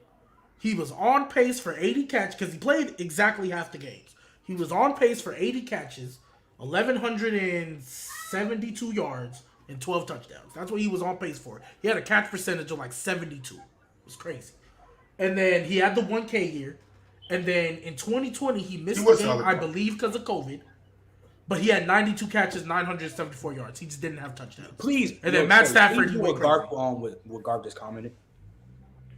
he was on pace for 80 catches because he played exactly half the games. He was on pace for 80 catches, 1,172 yards, and 12 touchdowns. That's what he was on pace for. He had a catch percentage of like 72. It was crazy. And then he had the 1K year. And then in 2020, he missed the game, I believe, because of COVID. But he had 92 catches, 974 yards. He just didn't have touchdowns. Please. And then Matt Stafford, he went crazy. What Garb just commented.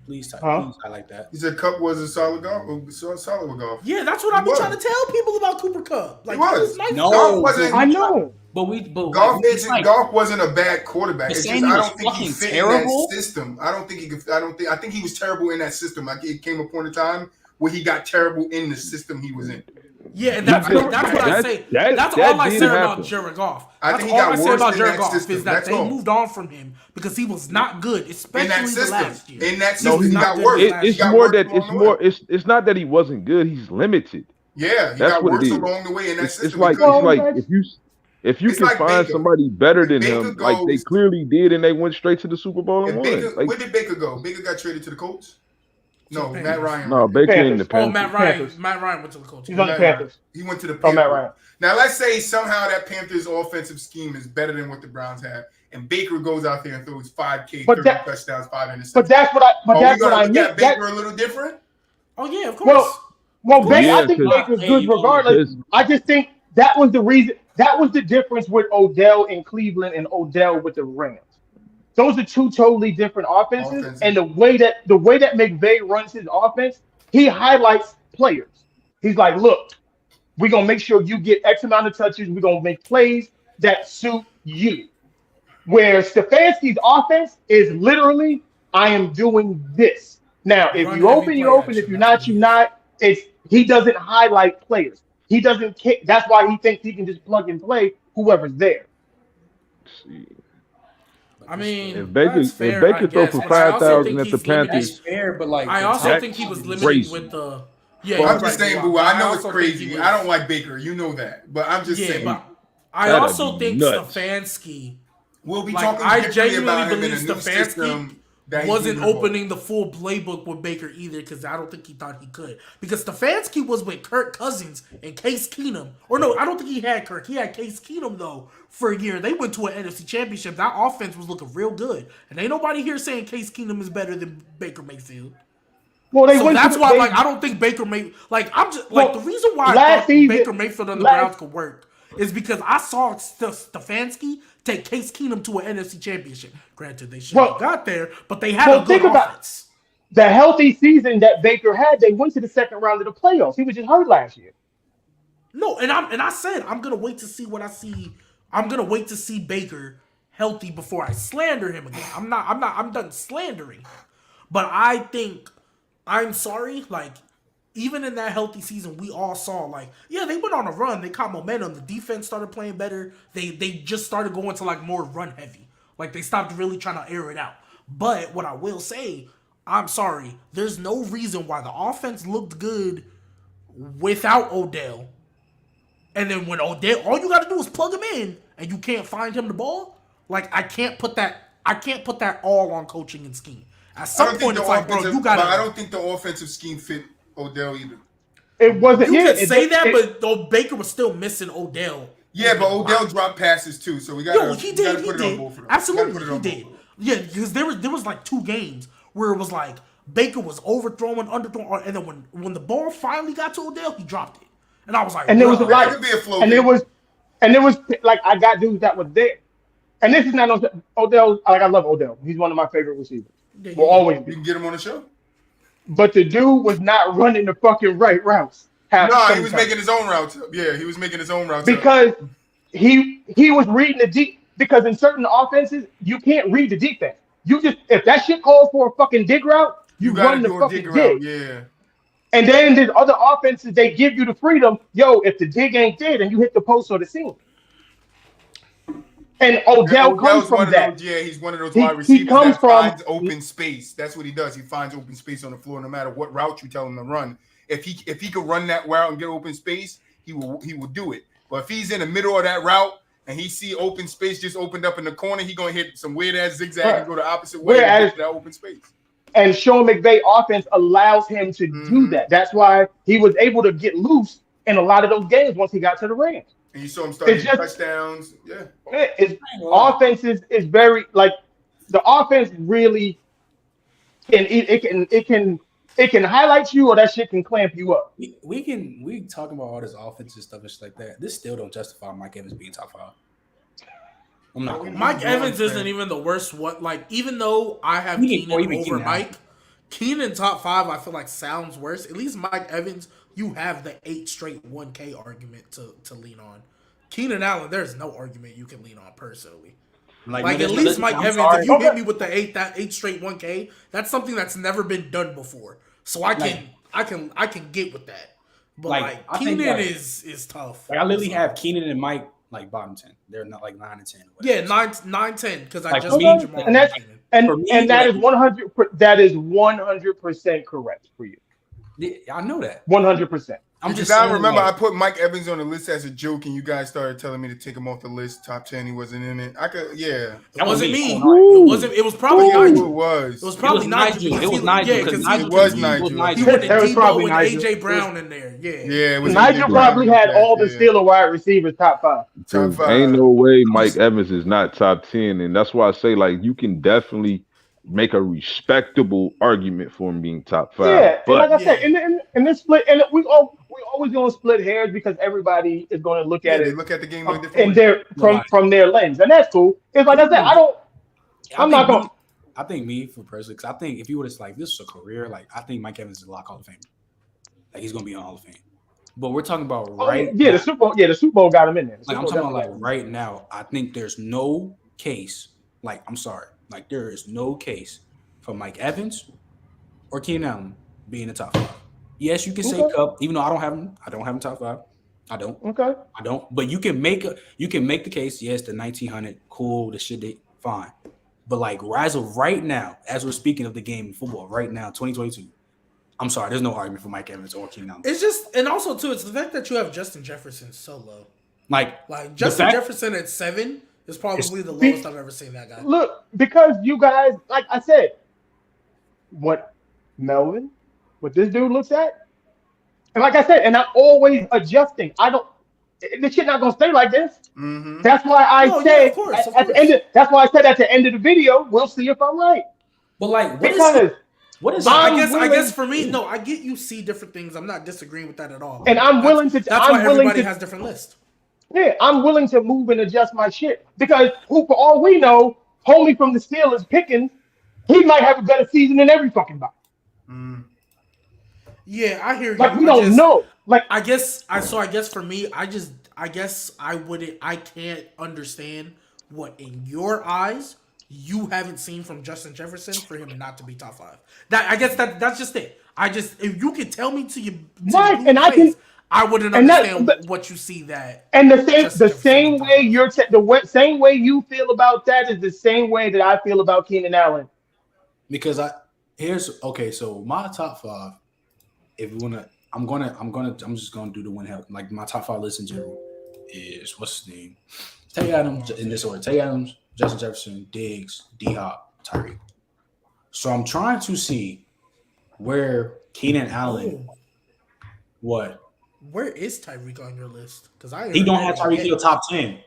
Please highlight that. He said Cup was a solid golf. Solid with golf. Yeah, that's what I've been trying to tell people about Cooper Kupp. Like, he was. Nice. No, Golf wasn't. I know. But Golf wasn't a bad quarterback. It's just, I don't think he fit terrible. in that system. I think he was terrible in that system. Like it came a point in time where he got terrible in the system he was in. Yeah, and that's what I say. That's all I say about Jared Goff. That's all I say about Jared Goff is that they moved on from him because he was not good, especially the last year. In that system, he got worse. It's not that he wasn't good. He's limited. Yeah, he got worse along the way in that system. It's like if you can find somebody better than him, like they clearly did, and they went straight to the Super Bowl and won. Where did Baker go? Baker got traded to the Colts. No, Matt Ryan. No, Baker in the Panthers. Oh, Matt Ryan went to the Colts. He's on the Panthers. He went to the Panthers. Matt Ryan. Now let's say somehow that Panthers offensive scheme is better than what the Browns have, and Baker goes out there and throws 5K, 30 touchdowns, 5 interceptions. But that's what I mean. Baker a little different. Oh yeah, of course. Well, I think Baker's good regardless. I just think that was the reason. That was the difference with Odell in Cleveland and Odell with the Rams. Those are two totally different offenses. And the way that McVay runs his offense, he highlights players. He's like, look, we're gonna make sure you get X amount of touches. We're gonna make plays that suit you. Where Stefanski's offense is literally, I am doing this. Now, if you open, you open. If you're not, you're not. He doesn't highlight players. He doesn't kick. That's why he thinks he can just plug and play whoever's there. I mean, if Baker throw for 5,000 at the Panthers, fair, but like I also think he was limited with the. Yeah, I'm just saying, boo. I know it's crazy. I don't like Baker. You know that, but I'm just saying. But I also think Stefanski. We'll be talking. I genuinely believe Stefanski wasn't opening the full playbook with Baker either because I don't think he thought he could. Because Stefanski was with Kirk Cousins and Case Keenum. Or no, I don't think he had Kirk. He had Case Keenum, though, for a year. They went to an NFC Championship. That offense was looking real good. And ain't nobody here saying Case Keenum is better than Baker Mayfield. Well, that's why I don't think Baker Mayfield... I'm just... the reason why I thought Baker Mayfield and the Browns could work is because I saw Stefanski take Case Keenum to an NFC Championship. Granted, they should have got there, but they had a good offense. The healthy season that Baker had, they went to the second round of the playoffs. He was just hurt last year. No, and I said I'm gonna wait to see what I see. I'm gonna wait to see Baker healthy before I slander him again. I'm done slandering. But I think I'm sorry, even in that healthy season, we all saw like, yeah, they went on a run. They caught momentum. The defense started playing better. They just started going to like more run heavy. Like they stopped really trying to air it out. But what I will say, I'm sorry, there's no reason why the offense looked good without Odell. And then when Odell, all you got to do is plug him in, and you can't find him the ball. Like I can't put that all on coaching and scheme. At some point, it's like, bro, you got to. I don't think the offensive scheme fit Odell either. It wasn't. You can say that, but though Baker was still missing Odell. Yeah, but Odell dropped passes too, so we got to. He did. Absolutely, he did. Yeah, because there was like 2 games where it was like Baker was overthrowing, underthrowing, and then when the ball finally got to Odell, he dropped it, and I was like, and there was a lot, and it was like I got dudes that was there, and this is not Odell. Like I love Odell. He's one of my favorite receivers. Will always be. You can get him on the show. But the dude was not running the fucking right routes. No, he was making his own routes. Yeah, he was making his own routes. Because he was reading the deep. Because in certain offenses, you can't read the defense. You just, if that shit calls for a fucking dig route, you run the fucking dig. Yeah. And then there's other offenses, they give you the freedom. Yo, if the dig ain't there, then you hit the post or the seam. And Odell comes from that. He's one of those wide receivers that finds open space. That's what he does. He finds open space on the floor no matter what route you tell him to run. If he could run that route and get open space, he will do it. But if he's in the middle of that route and he see open space just opened up in the corner, he gonna hit some weird ass zigzag and go the opposite way and get that open space. And Sean McVay offense allows him to do that. That's why he was able to get loose in a lot of those games once he got to the Rams. And you saw him start getting touchdowns. Yeah. Offense is very like the offense really it can highlight you or that shit can clamp you up. We talking about all this offensive stuff and shit like that. This still don't justify Mike Evans being top 5. I'm not. Mike Evans isn't even the worst one. Like even though I have Keenan over Mike, Keenan top 5 I feel like sounds worse. At least Mike Evans, you have the 8 straight 1K argument to lean on. Keenan Allen, there's no argument you can lean on personally. Like at least Mike Evans, if you hit me with the 8 straight 1K, that's something that's never been done before. So I can get with that. But like Keenan is tough. Like I literally have Keenan and Mike like bottom 10. They're not like 9 and 10. Yeah, 9-10 because I just made Jamal. And that is 100. That is 100% correct for you. Yeah, I know that 100%. I'm just saying, remember I put Mike Evans on the list as a joke, and you guys started telling me to take him off the list. Top 10, he wasn't in it. That wasn't me. It wasn't. It was probably Nigel. It was probably Nigel. It was Nigel. Yeah, because it was Nigel. He put Debo and AJ Brown in there. Yeah. Nigel probably had all the Steelers wide receivers top 5. Top 5. Ain't no way Mike Evans is not top 10, and that's why I say like you can definitely make a respectable argument for him being top 5. Yeah, but like I said, in this split, and we always going to split hairs because everybody is going to look at it. They look at the game like and from their lens, and that's cool. It's like I said, I think me for personally, because I think if you would have like this is a career, like I think Mike Evans is a lock Hall of Fame. Like he's going to be on Hall of Fame. But we're talking about the Super Bowl got him in there. Like I'm talking about like right now. I think there's no case. Like I'm sorry. Like there is no case for Mike Evans or Keenan Allen being in the top 5. Yes, you can say Cup, even though I don't have him top 5. I don't. Okay. I don't. But you can make the case. Yes, the 1900, cool. The shit, fine. But like, as of right now, as we're speaking of the game in football, right now, 2022. I'm sorry, there's no argument for Mike Evans or Keenan Allen. It's just, and also too, it's the fact that you have Justin Jefferson so low. Like Justin Jefferson at 7. It's probably the lowest I've ever seen that guy. Look, because you guys, like I said, what this dude looks at, and like I said, and I'm always adjusting. This shit not gonna stay like this. Mm-hmm. That's why I said at the end. That's why I said at the end of the video, we'll see if I'm right. But like, what is? I guess for me, no, I get you see different things. I'm not disagreeing with that at all. And I'm willing to. That's why everybody has different lists. Yeah, I'm willing to move and adjust my shit because for all we know, homie from the Steelers Pickens, he might have a better season than every fucking body. Yeah, I hear you. Like we don't know. Like I guess for me, I can't understand what in your eyes you haven't seen from Justin Jefferson for him not to be top 5. I guess that's just it. If you could tell me to your and I face, can, I wouldn't and understand that, what you see that. and Justin the Jefferson same is top way 5. same way you feel about that is the same way that I feel about Keenan Allen. Because so my top 5. If you wanna, I'm just gonna do the win help. Like my top 5 list in general is what's his name? Tay Adams in this order. Tay Adams, Justin Jefferson, Diggs, D Hop, Tyreek. So I'm trying to see where Keenan Allen. What? Where is Tyreek on your list? Because He don't have Tyreek Hill top 10.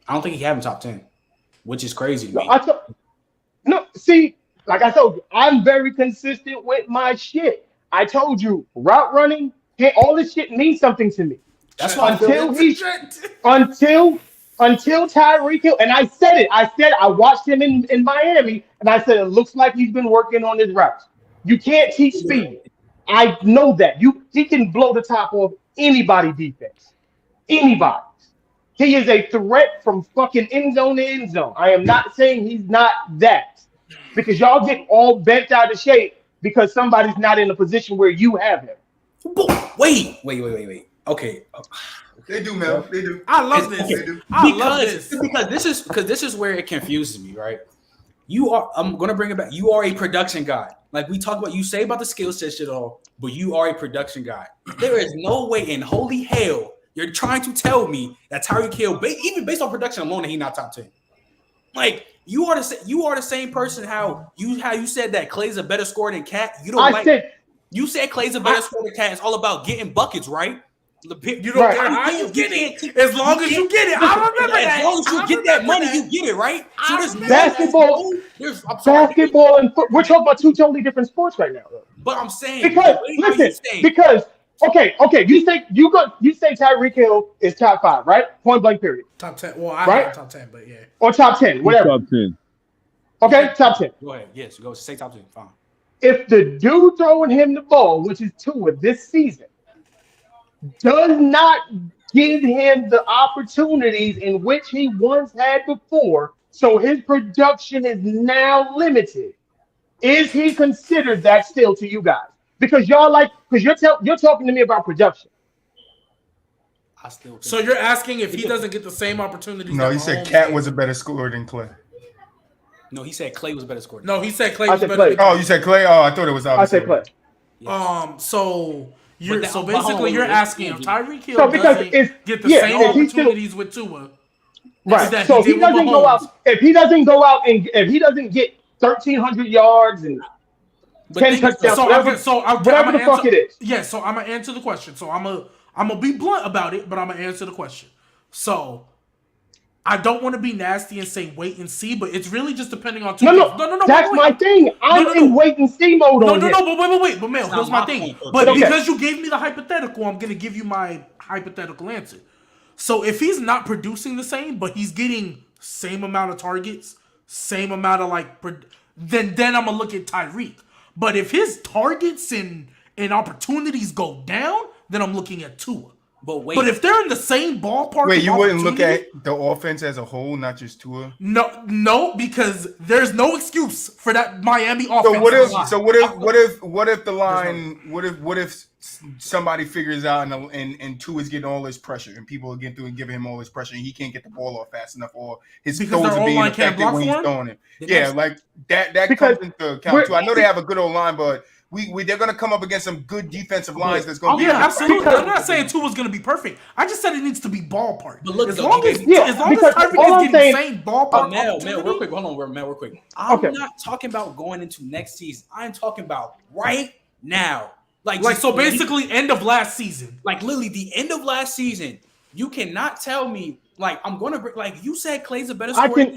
I don't think he have him top 10, which is crazy to me. See, like I told you, I'm very consistent with my shit. I told you, route running, all this shit means something to me. That's why until Tyreek Hill, and I said it. I said I watched him in Miami, and I said it looks like he's been working on his routes. You can't teach speed. I know that. He can blow the top off anybody defense. Anybody. He is a threat from fucking end zone to end zone. I am not saying he's not that. Because y'all get all bent out of shape because somebody's not in a position where you have him. Wait. Okay. They do, man. They do. I love this. They do. Because this is where it confuses me, right? I'm gonna bring it back. You are a production guy. Like we talk about, you say about the skill set shit all, but you are a production guy. There is no way in holy hell you're trying to tell me that Tyreek Hill, even based on production alone, that he's not top 10. Like you are the same person. How you said that Clay's a better scorer than Cat. You said Clay's a better scorer than Cat. It's all about getting buckets, right? You don't care how you get it, as long as you get it. I remember that. As long as you get that money, you get it, right? So there's basketball, and we're talking about two totally different sports right now. But I'm saying because you say Tyreek Hill is top 5, right? Point blank period. Top 10. Well, I have top 10, but yeah. Or top 10, whatever. Top 10. Okay, top 10. Go ahead. Yes, go say top 10. Fine. If the dude throwing him the ball, which is Tua this season, does not give him the opportunities in which he once had before, so his production is now limited, is he considered that still to you guys? Because you're talking to me about production. So you're asking if he doesn't get the same opportunities? No, he said Cat was a better scorer than Clay. No, he said Clay was a better scorer. No, he said Clay was better. Clay. Oh, you said Clay? Oh, I thought it was obvious. I said Clay. Yes. So basically you're asking if Tyreek Hill doesn't get the same opportunities with Tua. Right. So if he doesn't go out and if he doesn't get 1,300 yards and 10 touchdowns, whatever the fuck it is. Yeah, so I'm gonna answer the question. So I'm gonna be blunt about it, but I'm gonna answer the question. So I don't want to be nasty and say wait and see, but it's really just depending on two things. No. That's my thing. I'm in wait and see mode on this. But wait. But Mel, here's my thing. But because you gave me the hypothetical, I'm gonna give you my hypothetical answer. So if he's not producing the same, but he's getting same amount of targets, same amount of then I'm gonna look at Tyreek. But if his targets and opportunities go down, then I'm looking at Tua. But if they're in the same ballpark, wait, you wouldn't look at the offense as a whole, not just Tua? No, because there's no excuse for that Miami offense. What if the line? What if somebody figures out and Tua's getting all this pressure and people are getting through and giving him all this pressure and he can't get the ball off fast enough or his throws are being affected when he's throwing it? Yeah, like that comes into account too. I know they have a good old line, but they're going to come up against some good defensive lines that's going to be... Yeah, absolutely. I'm not saying Tua's going to be perfect. I just said it needs to be ballpark. But look, as long as Tyreek is getting the same ballpark... Mel, real quick. Hold on, Mel, real quick. I'm not talking about going into next season. I'm talking about right now. So basically end of last season. Like literally the end of last season. You cannot tell me... I'm gonna bring. You said, Clay's a better scorer.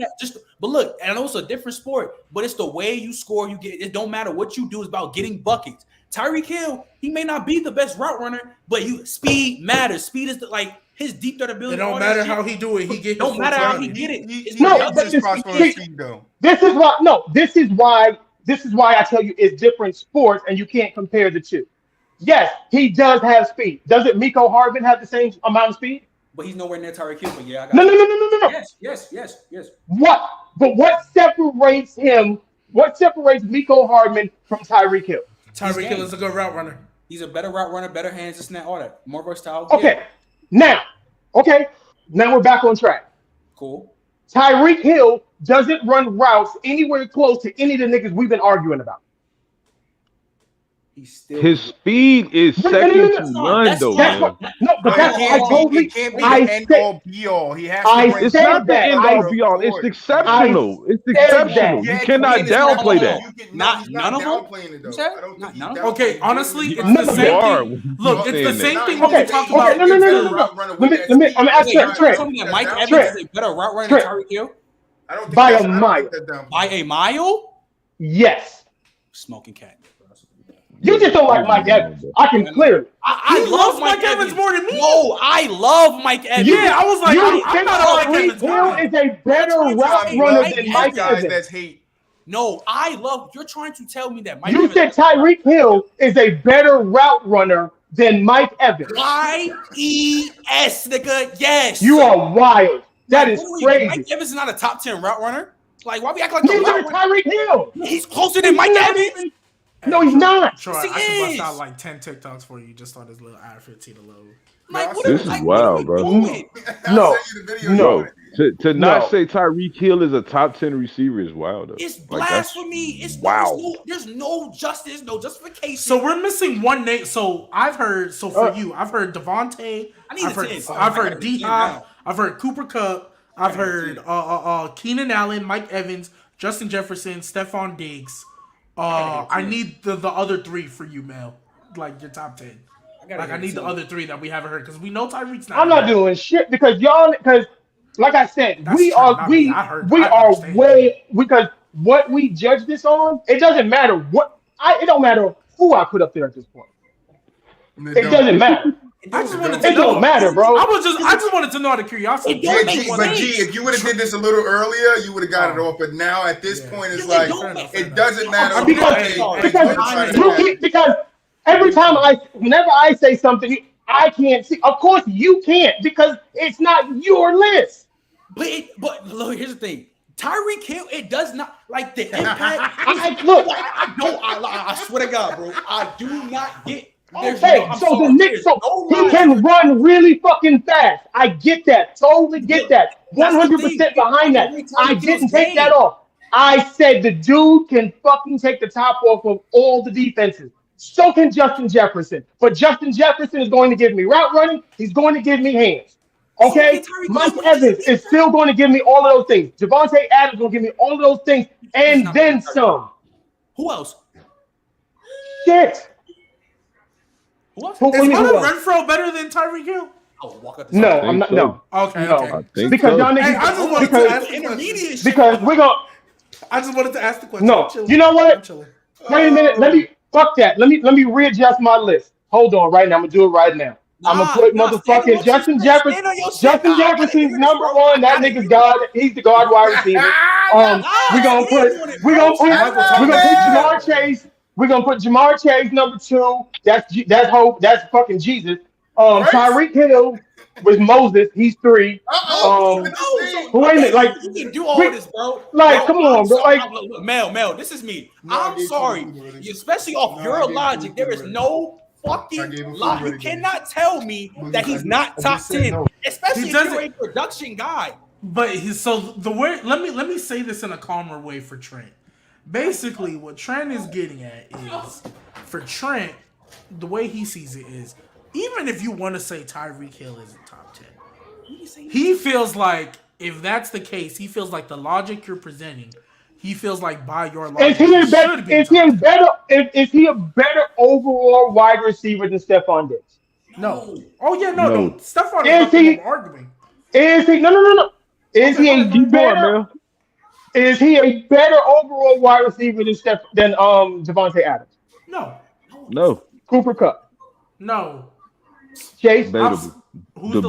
But look, and I know it's a different sport, but it's the way you score. You get. It don't matter what you do. It's about getting buckets. Tyreek Hill, he may not be the best route runner, but speed matters. Speed is his deep threat ability. It don't matter how he do it. Don't matter how he get it. This is why I tell you it's different sports, and you can't compare the two. Yes, he does have speed. Doesn't Miko Hardman have the same amount of speed? But he's nowhere near Tyreek Hill. But yeah, I got No. Yes. What? But what separates him? What separates Miko Hardman from Tyreek Hill? Tyreek Hill is a good route runner. He's a better route runner, better hands, this and that, all that. More versatile. Okay. Yeah. Now we're back on track. Cool. Tyreek Hill doesn't run routes anywhere close to any of the niggas we've been arguing about. He's still His speed is second to none, though. It can't be the end all be all. He has to bring. It's not the end all be all. It's exceptional. It's exceptional. You cannot downplay that. None of them. Okay, honestly, it's the same thing. Look, it's the same thing when we talk about. No. I'm asking Trent. Mike Evans is a better route runner than Tyreek Hill. I don't think by a mile. By a mile? Yes. Smoking cat. You just don't like Mike Evans. I can clearly. I love Mike Evans more than me. No, I love Mike Evans. Yeah, I was like, I thought Tyreek Hill is a better route runner than Mike Evans. That's hate. No, I love. You're trying to tell me that Mike. You said Tyreek Hill is a better route runner than Mike Evans. Y-E-S, nigga. Yes. You are wild. That is crazy. Mike Evans is not a top 10 route runner. Like, why we act like neither is Tyreek Hill? He's closer than Mike Evans. No, he's not. Troy, I can bust out like 10 TikToks for you just on this little IR-15 alone. Like, this is wild, bro. No. To not say Tyreek Hill is a top 10 receiver is wild, though. It's blasphemy. It's wow. There's no justice, no justification. So we're missing one name. So I've heard. So for you, I've heard Devontae. I've heard D-Hop. I've heard Cooper Kupp. I've heard Keenan Allen, Mike Evans, Justin Jefferson, Stephon Diggs. I need the other three for you, Mel. Like your top 10. I need the other three that we haven't heard because we know Tyreek's not. I'm not doing shit because like I said, we are way because what we judge this on, it doesn't matter it don't matter who I put up there at this point. It doesn't matter. I just wanted to know. It don't matter, bro. I just wanted to know out of curiosity. But G, if you would have did this a little earlier, you would have got it off. But now at this point, it's like it doesn't matter because every time whenever I say something, I can't see. Of course, you can't because it's not your list. But look, here's the thing. Tyreek Hill, it does not like the impact. I swear to God, bro, I do not get. Okay, he can run really fucking fast. I get that. Totally get that. 100% behind that. I didn't take that off. I said the dude can fucking take the top off of all the defenses. So can Justin Jefferson. But Justin Jefferson is going to give me route running. He's going to give me hands. Okay? Mike Evans is still going to give me all of those things. Javonte Adams will give me all of those things and then some. Who else? Shit. Is Hunter Renfrow better than Tyreek Hill? No, I'm not. No. Okay. Because y'all niggas. I just wanted to ask the question. Because we're going. I just wanted to ask the question. No. You know what? Wait a minute. Let me fuck that. Let me readjust my list. Hold on, right now. I'm gonna do it right now. I'm gonna put motherfucking Justin Jefferson. Justin Jefferson's number one. That nigga's God. He's the guard wide receiver. We're gonna put Jamar Chase. We're gonna put Jamar Chase number 2. That's hope. That's fucking Jesus. Tyreek Hill with Moses. He's 3. Wait a minute, like you can do all this, bro. Like, come on, bro. Like, Mel, this is me. I'm sorry, especially off your logic. There is no fucking lie. You cannot tell me that he's not top 10, especially if you're a production guy. But the way let me say this in a calmer way for Trent. Basically, what Trent is getting at is, for Trent, the way he sees it is, even if you want to say Tyreek Hill isn't top 10, he feels like, if that's the case, he feels like the logic you're presenting, he feels like by your logic, is he a better overall wide receiver than Stephon Diggs? No. Oh, yeah, no. Stephon Diggs is arguing. Is he? No. Is he a better overall wide receiver than Javonte Adams? No. Cooper Kupp? No. Chase? Debatable. Cooper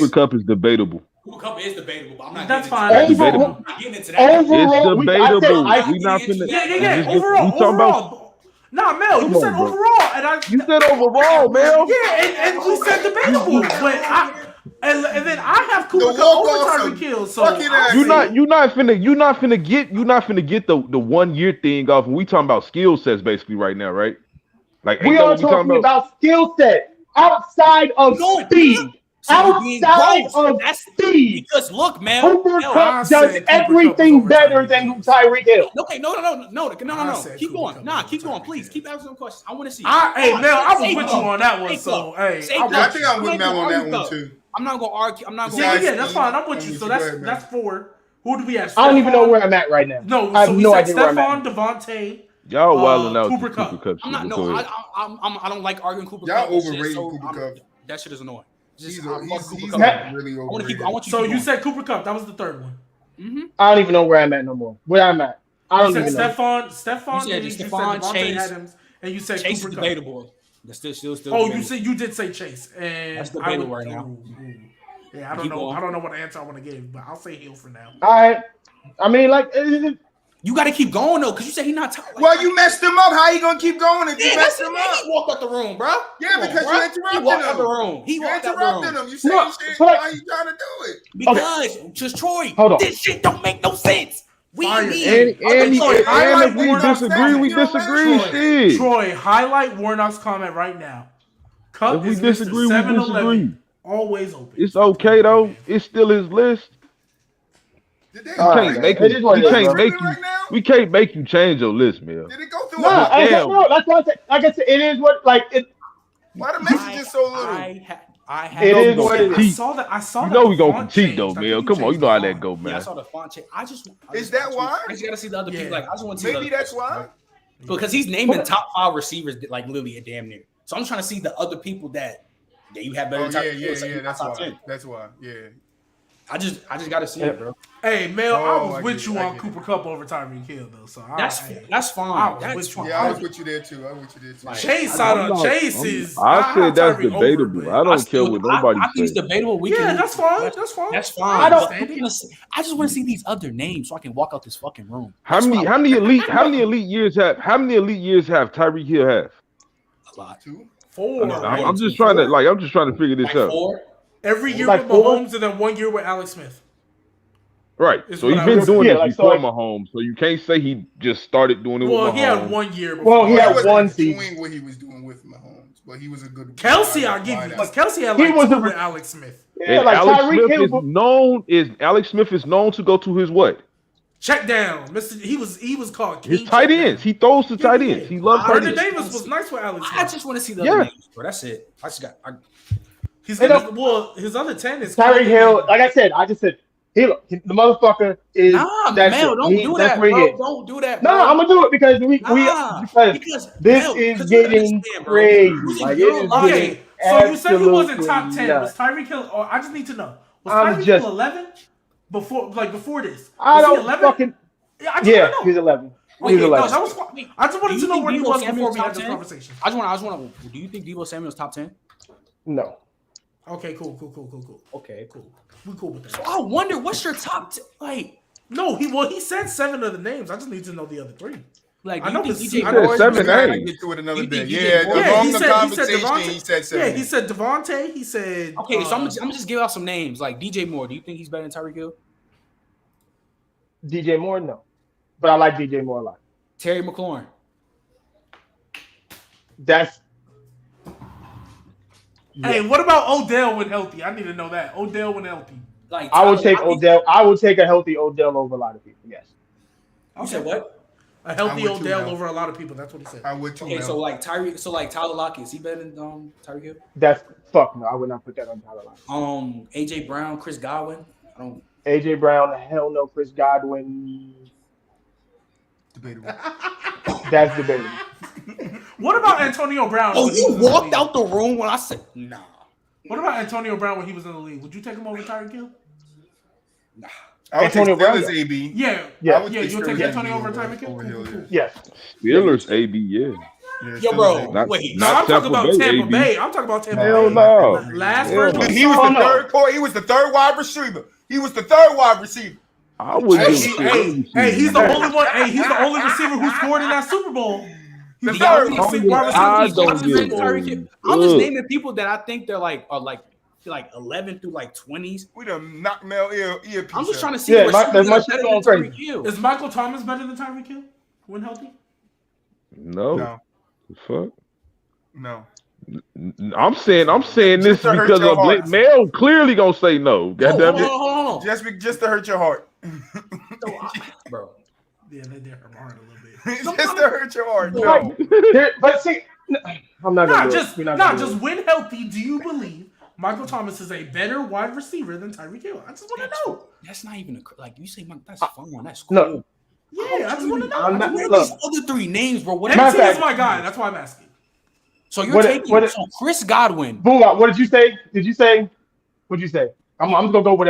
Kupp is debatable. Cooper Kupp is debatable, but I'm not. That's fine. I'm not getting into that. Overall, it's debatable. We're not finna. Yeah. Overall. Nah, Mel, you said bro. overall, and You said overall, Mel. Yeah, and we said debatable, but and then I have Cooper Kupp over Tyreek Hill. So you're not finna get the 1 year thing off. And we talking about skill sets basically right now, right? Like we are talking about skill set outside of speed. So outside of speed. Because look, man, Cooper Kupp does everything better than Tyreek Hill. Okay, no. Keep going. Keep going, please. Keep asking some questions. I want to see. Hey, Mel, I was with you on that one. So, hey, I think I'm with Mel on that one too. I'm not gonna argue. I'm not gonna. Yeah, that's fine. I'm with you. So that's 4. Who do we have? I don't even know where I'm at right now. No, I have no idea where I'm Stephon, at. Devontae. Y'all wilding out. Cooper Kupp. I'm not. No, I don't like arguing Cooper Y'all Kupp. overrated Cooper Kupp. That shit is annoying. He's really overrated. I want you. So you said Cooper Kupp. That was the third one. Mm-hmm. I don't even know where I'm at no more. Where I'm at. I don't even know. Stephon. You said Stephon, Chase, Adams, and you said Chase Cooper is Kupp. debatable. That's still. Oh, you did say Chase, and that's debatable right now. Yeah, I don't know. I don't know what answer I want to give, but I'll say Hill for now. All right. I mean, like. You got to keep going though, because you said he's not. Well, you messed him up. How you gonna keep going if you messed him up? He walked out the room, bro. Yeah, because you interrupted him. He walked out the room. You interrupted him. You said shit. But why you trying to do it? Because just Troy, this shit don't make no sense. We need. And if we disagree. Shit. Troy, highlight Warnock's comment right now. Kupp is Mr. 7-11. Always open. It's okay though. It's still his list. We can't make you change your list, man. Did it go through? No, that's what I said. Like I said, it is what like it. Why the message is so little? It is what it is. I saw you that. know we gonna critique though, man. Come on, you know how that go, man. Yeah, I saw the font change. Is that why? I just gotta see the other people. Like I just want to see. Maybe that's why. Because he's naming top 5 receivers like literally a damn near. So I'm trying to see the other people that you have better. Yeah. That's why. That's why. Yeah. I just gotta see it, bro. Hey, Mel, I was with you on Cooper Kupp over Tyreek Hill, though. So that's fine. That's fine. Yeah, I was with you there too. Chase is. I said that's debatable. I don't care what nobody says. I think it's debatable. That's fine. That's fine. I just want to see these other names so I can walk out this fucking room. How many elite years have Tyreek Hill have? A lot. 4. I'm just trying to figure this out. 4. Every year with Mahomes and then 1 year with Alex Smith. Right. So he's been doing this before Mahomes. So you can't say he just started doing it with Mahomes. Well, he had 1 year before. Well, he had one season. Doing what he was doing with Mahomes, but he was a good. Kelsey, I'll give you. Kelsey had like 2 with Alex Smith. Yeah, like Alex Smith is known to go to his what? Check down, Mr. He was called his tight ends. He throws to tight ends. He loves tight ends. Vernon Davis was nice with Alex Smith. I just want to see the other names, bro. That's it. I just got. He's gonna, his other 10 is Tyreek Hill. Like I said, the motherfucker is. Nah, Mel, don't do that, bro. Don't do that, bro. No, I'm gonna do it because because this is getting crazy. Like, it is okay, so you said he wasn't top 10. Was Tyreek Hill? Or I just need to know. Was Tyreek Hill 11 before this? I don't fucking. Yeah, he's 11. Wait, he's 11. No, that was. I just wanted to know where he was before we had this conversation. I just want to. Do you think Deebo Samuel's top 10? No. Okay, cool. Okay, cool. We cool with that. So I wonder what's your top 10? Like, no, he said 7 of the names. I just need to know the other 3. Like, I know DJ Moore 7 names. Get to it another day. He said Devontae. He said Devontae. He said. Okay, so I'm gonna just give out some names. Like DJ Moore. Do you think he's better than Tyreek Hill? DJ Moore, no, but I like DJ Moore a lot. Terry McLaurin. That's. Hey, what about Odell when healthy? I need to know that. Odell when healthy. Like I would take Odell. I would take a healthy Odell over a lot of people. Yes. You said what? A healthy Odell over a lot of people. That's what he said. I would too. Okay, so like Tyler Lockett, is he better than Tyreek Hill? That's fuck no. I would not put that on Tyler Lockett. AJ Brown, Chris Godwin. AJ Brown, hell no. Chris Godwin. Debatable. That's debatable. What about Antonio Brown? Oh, you walked out the room when I said nah. What about Antonio Brown when he was in the league? Would you take him over Tyreek Hill? Nah. Antonio Brown is AB. Yeah. You'll take Antonio over Tyreek Hill? Yes. Steelers AB, yeah. Yo, bro, wait. No, I'm talking about Tampa Bay. I'm talking about Tampa Bay. Hell no. Last version. He was the third core. He was the third wide receiver. I wouldn't. Hey, he's the only one. Hey, he's the only receiver who scored in that Super Bowl. The The third. youngest I wide receivers don't Johnson give and a Tyreek Hill. I'm just fuck. naming people that I think they're like 11 through like 20s. We done knocked Mel earpiece. I'm just trying to see Yeah, what my better than shit's going Tyreek crazy. Hill. Is Michael Thomas better than Tyreek Hill when healthy? No. No, The fuck. no. I'm saying this Just to hurt because your of heart. Mel clearly gonna say no. God damn it. Hold on. Just to hurt your heart. Bro. Yeah, they did hurt my heart a little bit. Just to hurt your heart. No. Like, but see, I'm not gonna Just when healthy, do you believe Michael Thomas is a better wide receiver than Tyreek Hill? I just want to know. That's not even like you say. That's fun. That's cool. No. Yeah, I just want to know. I'm not- Where are look. these other three names, bro? What MC Matter of is my guy. That's why I'm asking. So you're taking so Chris Godwin. Boom! What did you say? What'd you say? I'm gonna go with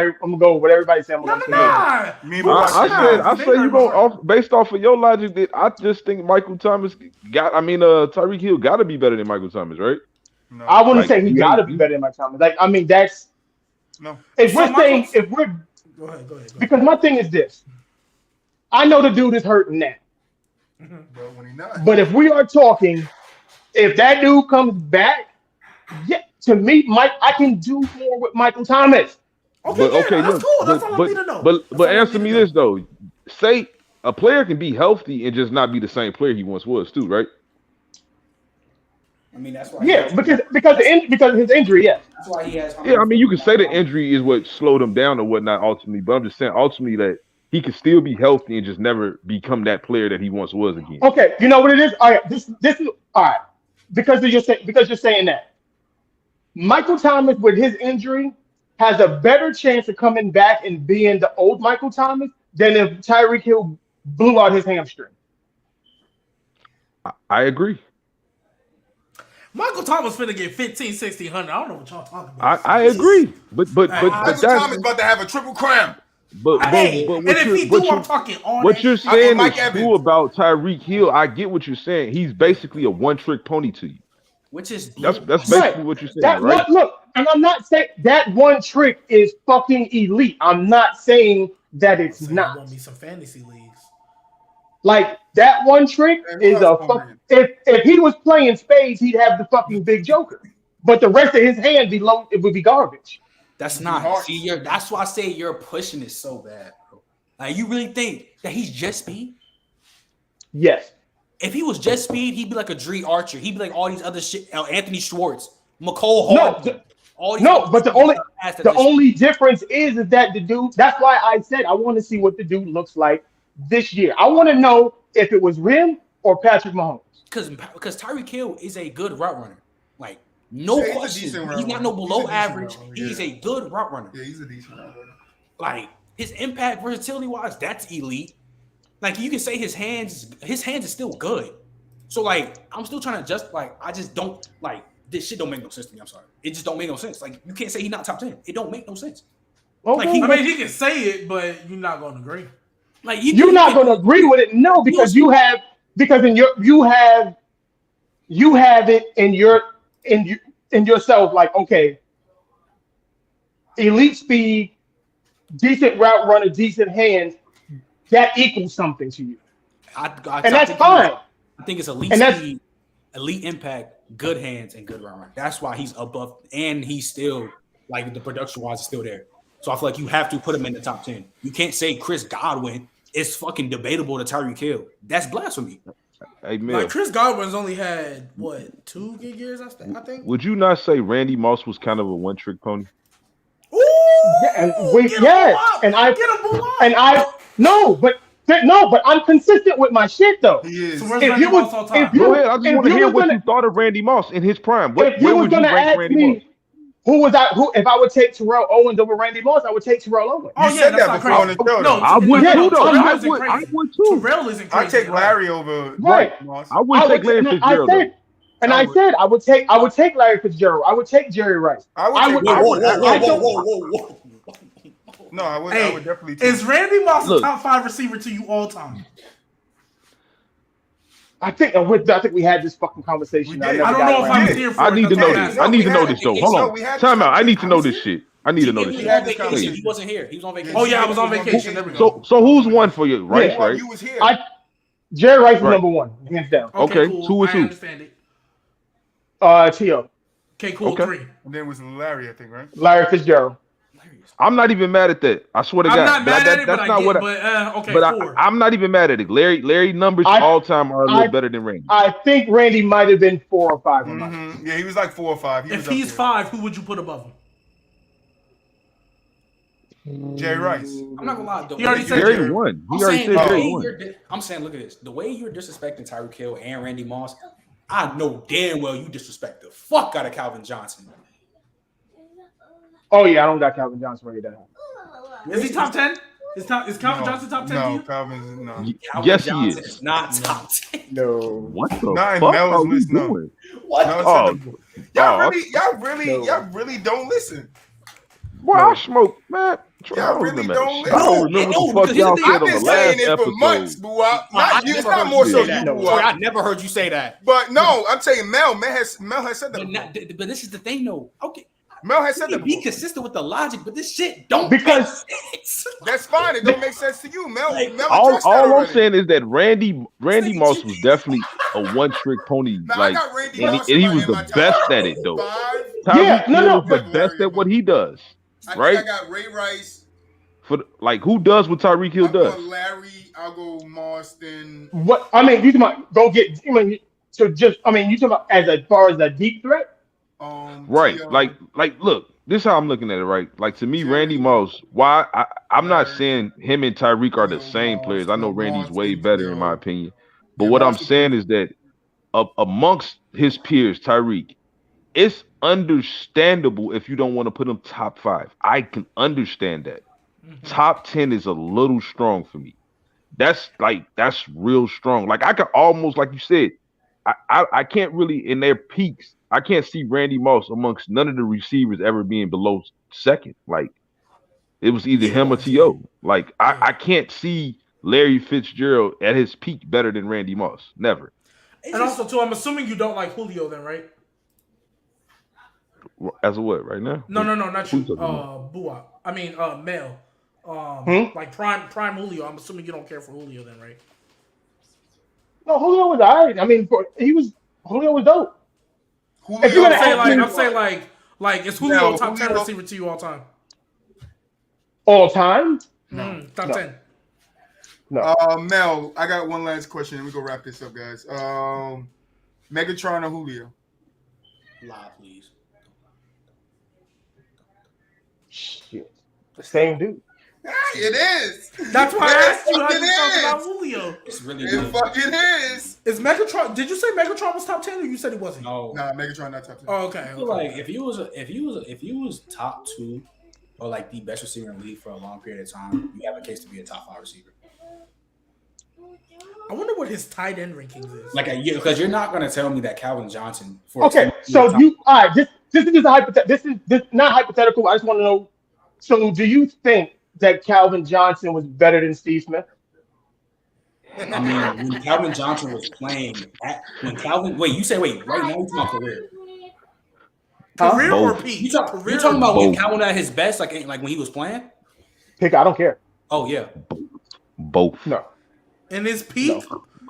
what everybody said. No. I said you go off based off of your logic that I just think Tyreek Hill got to be better than Michael Thomas, right? No. I wouldn't say he got to be better than Mike Thomas. Like, I mean, that's No. Go ahead. Because my thing is this. I know the dude is hurting now. But when he not. But if we are talking, if that dude comes back, yeah, to me, I can do more with Michael Thomas. Okay, that's cool. That's all I need to know. But answer me this though. Say a player can be healthy and just not be the same player he once was too, right? I mean, that's why. Yeah, because of his injury, yes. That's why he has. Yeah, I mean, you can say the injury is what slowed him down or whatnot ultimately, but I'm just saying ultimately that he can still be healthy and just never become that player that he once was again. Okay, you know what it is? All right, this is all right. Because you're saying that. Michael Thomas with his injury has a better chance of coming back and being the old Michael Thomas than if Tyreek Hill blew out his hamstring. I agree. Michael Thomas finna get 15, 1600. I don't know what y'all talking about. I agree. But Michael Thomas about to have a triple crown. But what you're saying is true about Tyreek Hill. I get what you're saying. He's basically a one-trick pony to you. Which is that's basically what you're saying, right? Look, and I'm not saying that one trick is fucking elite. I'm not saying that it's not. Want me some fantasy leagues? Like that one trick is a fuck. If he was playing spades, he'd have the fucking big joker. But the rest of his hand it would be garbage. That's not. See, that's why I say you're pushing it so bad, bro. Like you really think that he's just speed? Yes. If he was just speed, he'd be like a Dree Archer. He'd be like all these other shit. Anthony Schwartz, McCole Hardman. But the only difference is that the dude. That's why I said I want to see what the dude looks like this year. I want to know if it was him or Patrick Mahomes. Because Tyreek Hill is a good route runner. Like no question, he's not no below average. He's a good route runner. Yeah, he's a decent route runner. Like his impact versatility wise, that's elite. Like you can say his hands is still good. So like I'm still trying to I just don't like this shit don't make no sense to me. I'm sorry. It just don't make no sense. Like you can't say he's not top 10. It don't make no sense. Okay. Like he can say it, but you're not gonna agree. Like you're not gonna agree with it, no, because you have it in yourself, like, okay, elite speed, decent route runner, decent hands, that equals something to you. And that's fine. I think it's elite speed, elite impact, good hands, and good route runner. That's why he's above, and he's still, like, the production-wise is still there. So I feel like you have to put him in the top 10. You can't say Chris Godwin is fucking debatable to Tyreek Hill. That's blasphemy. Hey, man. Like Chris Godwin's only had 2 good years, I think. Would you not say Randy Moss was kind of a one-trick pony? Ooh, but I'm consistent with my shit though. He is. So where's Randy Moss all time? Go ahead. I just want to hear what you thought of Randy Moss in his prime. Where would you rank Randy Moss? If I would take Terrell Owens over Randy Moss, I would take Terrell Owens. You said that before on the show. No, I would too, though. I would too. Terrell isn't crazy. I take Larry over Moss. I would take Larry Fitzgerald. I said I would take Larry Fitzgerald. I would take Jerry Rice. Whoa. No, I would definitely take. Is Randy Moss a top 5 receiver to you all time? I think we had this fucking conversation. I don't know if I was here for it. I need to know this. I need to know this though. Hold on. Time out. I need to know this shit. I need to know this shit. He wasn't here. He was on vacation. Oh yeah, I was on vacation. There we go. So who's one for you? Rice, right? You was here. Jerry Rice is number one, hands down. Okay, cool. who is I who? understand it. T.O. Okay, cool. Okay. 3. And then it was Larry, I think, right? Larry Fitzgerald. I'm not even mad at that. I swear to I'm God. not mad at it, that's but not I get. what. Okay, But 4. I'm not even mad at it. Larry numbers all time are a little better than Randy. I think Randy might have been 4 or 5. Yeah, he was like 4 or 5. If he's 5, who would you put above him? Jerry Rice. I'm not gonna lie. He already said Jerry won. He already said Jerry won. I'm saying, look at this. The way you're disrespecting Tyreek Hill and Randy Moss, I know damn well you disrespect the fuck out of Calvin Johnson. Oh yeah, I don't got Calvin Johnson ready down. Is he top 10? Is Calvin Johnson top 10? No, Calvin's no. Yes, Johnson he is. Not top 10. No. What the Not in fuck Mel's are we list, no. doing? What? No, y'all really don't listen. Boy, I smoke, man. Y'all really don't I don't remember what the fuck y'all said I've on been the saying last it for episode. months, Buwap. It's not more so you, Buwap. I never heard you say that. But no, I'm saying Mel has said that. But this is the thing, though. Okay. Mel has said that. Be consistent with the logic, but this shit don't because make sense. That's fine. It don't make sense to you, Mel. All I'm saying is that Randy Moss was definitely a one-trick pony. Like, and he was the best at it, though. Tyreek Hill is the best at what he does, right? I got Ray Rice. Who does what Tyreek Hill does? Larry, I'll go Marston. What I mean, you talking about go get? You talking about as far as a deep threat? Right, like, look, this is how I'm looking at it, right? Like, to me, Randy Moss, I'm not saying him and Tyreek are the same players. I know Randy's way better in my opinion. But what I'm saying is that amongst his peers, Tyreek, it's understandable if you don't want to put him top 5. I can understand that. Top 10 is a little strong for me. That's real strong. Like, I could almost, like you said, I can't really, in their peaks, I can't see Randy Moss amongst none of the receivers ever being below second. Like, it was either him or T.O. Like, I can't see Larry Fitzgerald at his peak better than Randy Moss. Never. And also, too, I'm assuming you don't like Julio then, right? As a what, right now? No, not you. Buwap. I mean, Mel. Like prime Julio. I'm assuming you don't care for Julio then, right? No, Julio was alright. I mean, Julio was dope. If you're gonna say like, is Julio top 10 receiver to you all time? All time? Top 10. No. Mel, I got one last question, and we go wrap this up, guys. Megatron or Julio? Live, please. Shit, the same dude. It is. That's why I asked you how you felt about Julio. It's really it fucking is. Is Megatron? Did you say Megatron was top 10, or you said he wasn't? No, Megatron not top 10. Oh, okay. I feel like if you was top 2 or like the best receiver in the league for a long period of time, you have a case to be a top 5 receiver. I wonder what his tight end rankings is. Like because you're not gonna tell me that Calvin Johnson. Okay, so this is not hypothetical. I just want to know. So, do you think that Calvin Johnson was better than Steve Smith? I mean, when Calvin Johnson was playing, right now you're talking about career. Career or peak? You're talking about when Calvin at his best, like when he was playing? Pick, I don't care. Oh, yeah. Both. No. In his peak,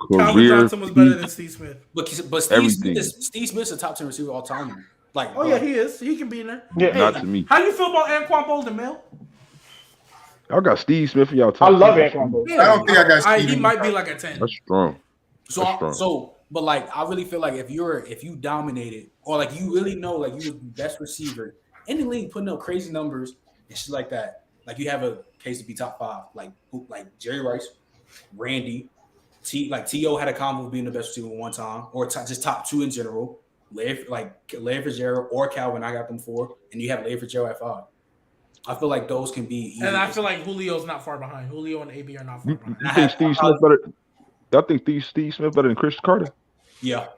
no. Calvin Johnson was better than Steve Smith. But Steve Smith's a top 10 receiver all time. Like, yeah, he is. He can be in there. Yeah, hey, not to me. How do you feel about Anquan Bolden, Mel? Y'all got Steve Smith in y'all top. I love Anquan Bolden. I don't think I got Steve. He might be like a 10. That's strong. But like, I really feel like if you dominated or like you really know like you were the best receiver in the league, putting up crazy numbers and shit like that, like you have a case to be top 5. Like Jerry Rice, Randy, T.O. had a combo of being the best receiver one time, or just top 2 in general. Larry Fitzgerald or Calvin, I got them 4, and you have Larry Fitzgerald at 5. I feel like those can be. And I feel like Julio's not far behind. Julio and AB are not far behind. You think Steve Smith better? I think Steve Smith better than Chris Carter. Yeah.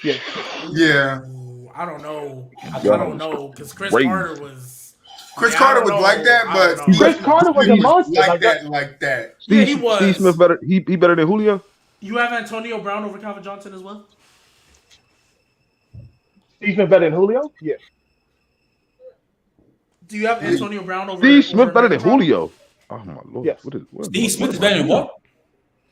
Ooh, I don't know. I don't know because Chris Carter was. Chris Carter was like that, but Chris Carter was a monster like that. Yeah, he was. Steve Smith better. He better than Julio. You have Antonio Brown over Calvin Johnson as well. Steve Smith better than Julio? Yeah. Do you have Antonio Brown over Steve Smith better than Brown? Julio? Oh my lord! Yes. What Steve Smith is better than what?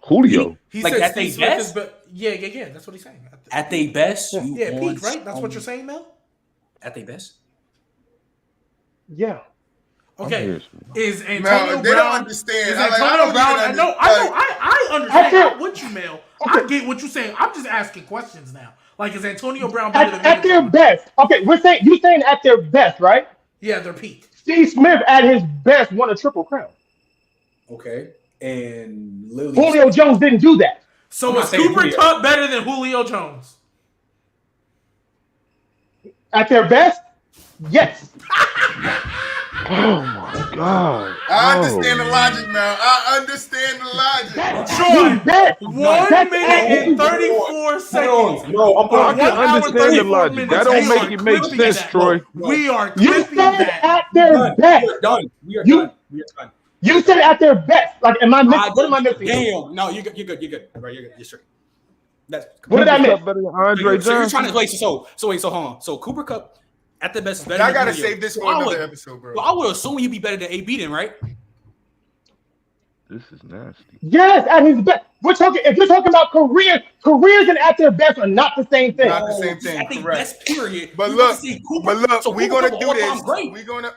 Julio. He Like said at Steve they Smith is best? yeah. That's what he's saying. At their best, you Yeah, peak, right? on That's what you're saying, Mel? At their best. Yeah. Okay. Is No, Antonio they don't Brown? understand. Is I Antonio don't Brown? even I understand. At I'm with you, Mel. Okay. I get what you're saying. I'm just asking questions now. Like, is Antonio Brown better than At their Megatron? best. Okay, you're saying at their best, right? Yeah, they're peak. Steve Smith at his best won a triple crown. Okay. And Lily. Julio Jones didn't do that. So I'm not is saying Cooper Julio. Kupp better than Julio Jones? At their best, yes. Oh my God. I understand the logic now. I understand the logic. That's Sean, his best. 1 That's minute at and his 34 seconds. No, I'm I One can hour, understand the 34 logic. minutes. That don't We make are it make clipping sense, that. Troy. We are You clipping said that. at their done. best. We are done. We are You- done. We are done. You said at their best. Like, am I missing? What am I missing? Damn. No, you're good. You're good. Right, you're good. You're straight. That's What did I miss? Better than Andre so you're Johnson. trying to wait. So wait. So hold on. So Cooper Kupp at the best is better. I than gotta Julio. save this So for I another would- episode, bro. So I would assume you'd be better than AB then, right? This is nasty. Yes, at his best. If you're talking about careers and at their best are not the same thing. Not the same thing, At the correct. best period. But You look, want to see Cooper- so we're Cooper gonna Kupp do all-time this. great.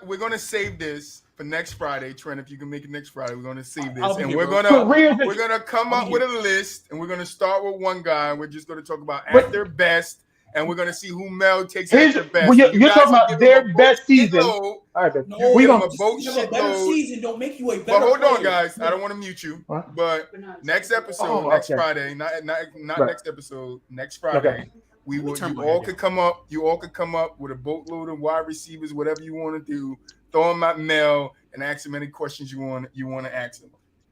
We're gonna save this for next Friday, Trent. If you can make it next Friday, we're gonna save this, I'll be and here, we're bro. gonna come I'll up be with here. a list, and we're gonna start with one guy. We're just gonna talk about But- at their best, and we're gonna see who Mel takes His- at their best. well, you're You guys talking can about give their him a best bullshit season. load. All right, then. No, We give gonna- him a bullshit have a better load. season. Don't make you a better But hold on, player. guys. I don't want to mute you. What? But next episode, Oh, next okay. Friday, not Right. next episode, next Friday, Okay. we will. turn You my all head could come up. You all could come up with a boatload of wide receivers, whatever you want to do. Throw them at Mel and ask him any questions you want to ask him.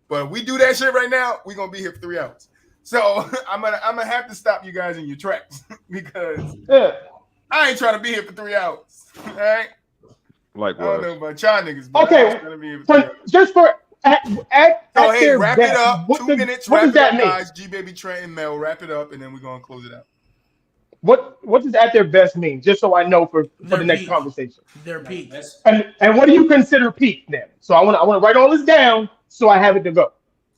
But if we do that shit right now, we're gonna be here for 3 hours. So I'm gonna have to stop you guys in your tracks because Yeah. I ain't trying to be here for 3 hours. All right. I don't know Likewise. about y'all niggas, but Okay, I'm just gonna be here for 3 hours. Just for at So at hey, their wrap best, it up. what 2 does- minutes. What Wrap does it that up, mean? guys. G Baby, Trent, and Mel. Wrap it up, and then we're gonna close it out. What does at their best mean? Just so I know for Their the next peak. conversation. They're peak. That's And what do you consider peak then? So I want to write all this down so I have it to go.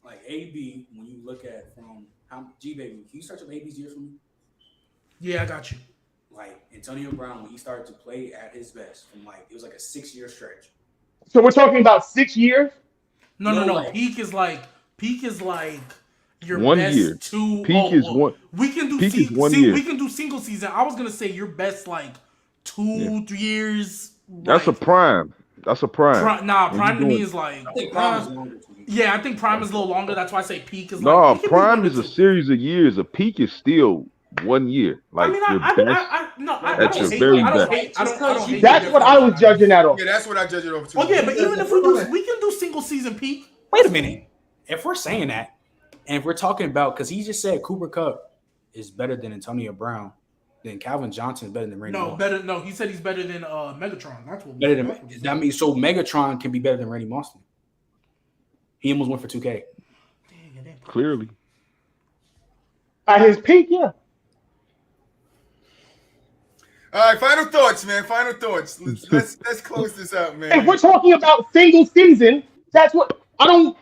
like AB. When you look at from how G baby, can you search up AB's years for me? Yeah, I got you. Like Antonio Brown when he started to play at his best, from like it was like a 6-year stretch. So we're talking about 6 years. No. No way. Peak is like your 1 best year. two. Peak is one. We can do Peak is 1 year. we can do single season. I was gonna say your best like 2 3 years. That's a like, prime. That's a prime. prime When you to me doing- is like I think Brown is longer to me. yeah, I think prime is a little longer. That's why I say peak is No, like it can be prime 1 is or a 2. series of years. A peak is still 1 year. Like I mean, your best. I At your don't hate very I don't best. hate I don't hate That's the what I was difference. judging that off. Yeah, that's what I judge it over to. Oh yeah, but even if we can do single season peak. Wait a minute. If we're saying that, and if we're talking about, because he just said Cooper Kupp is better than Antonio Brown, then Calvin Johnson is better than Randy Moss. No, he said he's better than Megatron. That's what Better that's than what he said. that means so Megatron can be better than Randy Moss. He almost went for 2K. Clearly. At his peak, yeah. All right, final thoughts, man. Final thoughts. Let's close this out, man. If we're talking about single season, that's what I don't.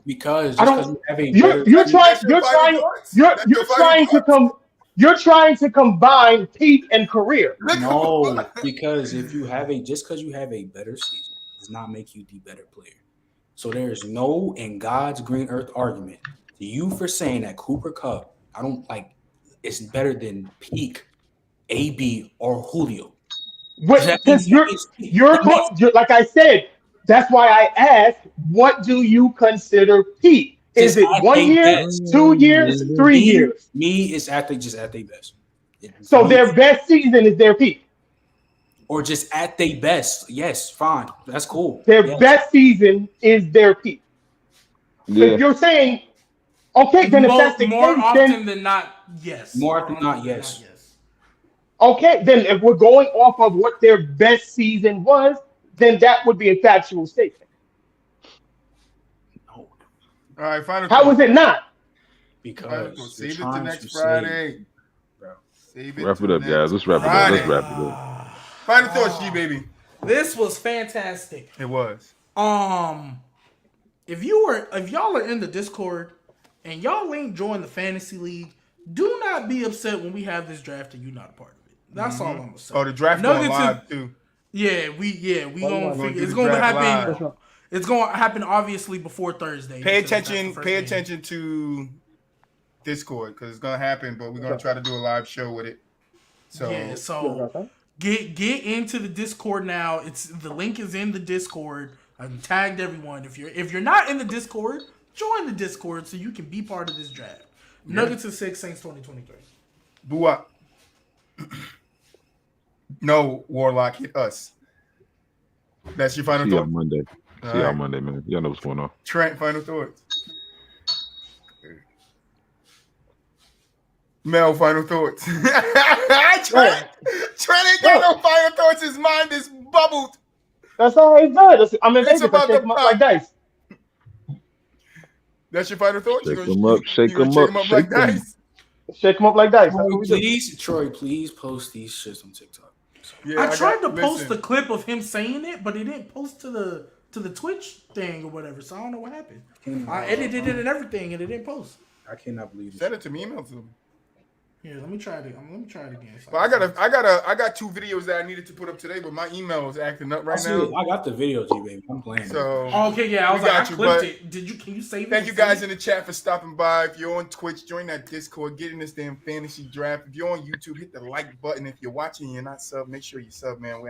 Because I just don't. because you have a You're better, you're trying. That's your You're final trying. thoughts? You're That's your you're final trying to thoughts? come. You're trying to combine peak and career. no, because if you have just because you have a better season does not make you the better player. So there is no in God's green earth argument to you for saying that Cooper Kupp, I don't like, it's better than peak AB or Julio. Because you're like I said. That's why I asked, what do you consider peak? Is Just it at 1 they year, best. 2 years, 3 years? Me is just at their best. So their best season is their peak. or just at their best. Yes, fine. That's cool. Their Yes. best season is their peak. Yeah. If you're saying, okay, then if that's the More case, often then than not, yes. More often than not, yes. okay, then if we're going off of what their best season was, then that would be a factual statement. No, All right, final How thoughts. is it not? because Save it to trying next save, Friday. bro. Save it Wrap to it up, next guys. Let's wrap it up. Friday. Let's wrap it up. Final thoughts, G baby. This was fantastic. It was. If y'all are in the Discord and y'all ain't joined the fantasy league, do not be upset when we have this draft and you're not a part of it. That's all I'm gonna say. Oh, the draft going live too. Yeah, we gonna figure it's gonna happen. Live. It's gonna happen obviously before Thursday. Pay attention to Discord because it's gonna happen, but we're gonna try to do a live show with it. So get into the Discord now. The link is in the Discord. I've tagged everyone. If you're not in the Discord, join the Discord so you can be part of this draft. Yeah. Nuggets and 6, Saints 2023. Boo up. No, Warlock hit us. That's your final thought. See y'all Monday. See y'all Monday, man. Y'all know what's going on. Trent, final thoughts. Mel, final thoughts. Trent ain't got no final thoughts. His mind is bubbled. That's all he does. I'm in Vegas. I shake him up like dice. That's your final thoughts? Shake him up like dice. Shake him up like dice. Troy, please post these shits on TikTok. Yeah, I tried to post the clip of him saying it, but it didn't post to the Twitch thing or whatever. So I don't know what happened. I edited it and everything, and it didn't post. I cannot believe it. Send it to me. Email to me. Yeah, let me try it. Let me try it again. Well, I got 2 videos that I needed to put up today, but my email is acting up right now. I got the video, G baby. I'm playing. So okay, yeah, I clipped it. Can you save it? Thank you guys in the chat for stopping by. If you're on Twitch, join that Discord. Get in this damn fantasy draft. If you're on YouTube, hit the like button. If you're watching and you're not sub, make sure you sub, man. We're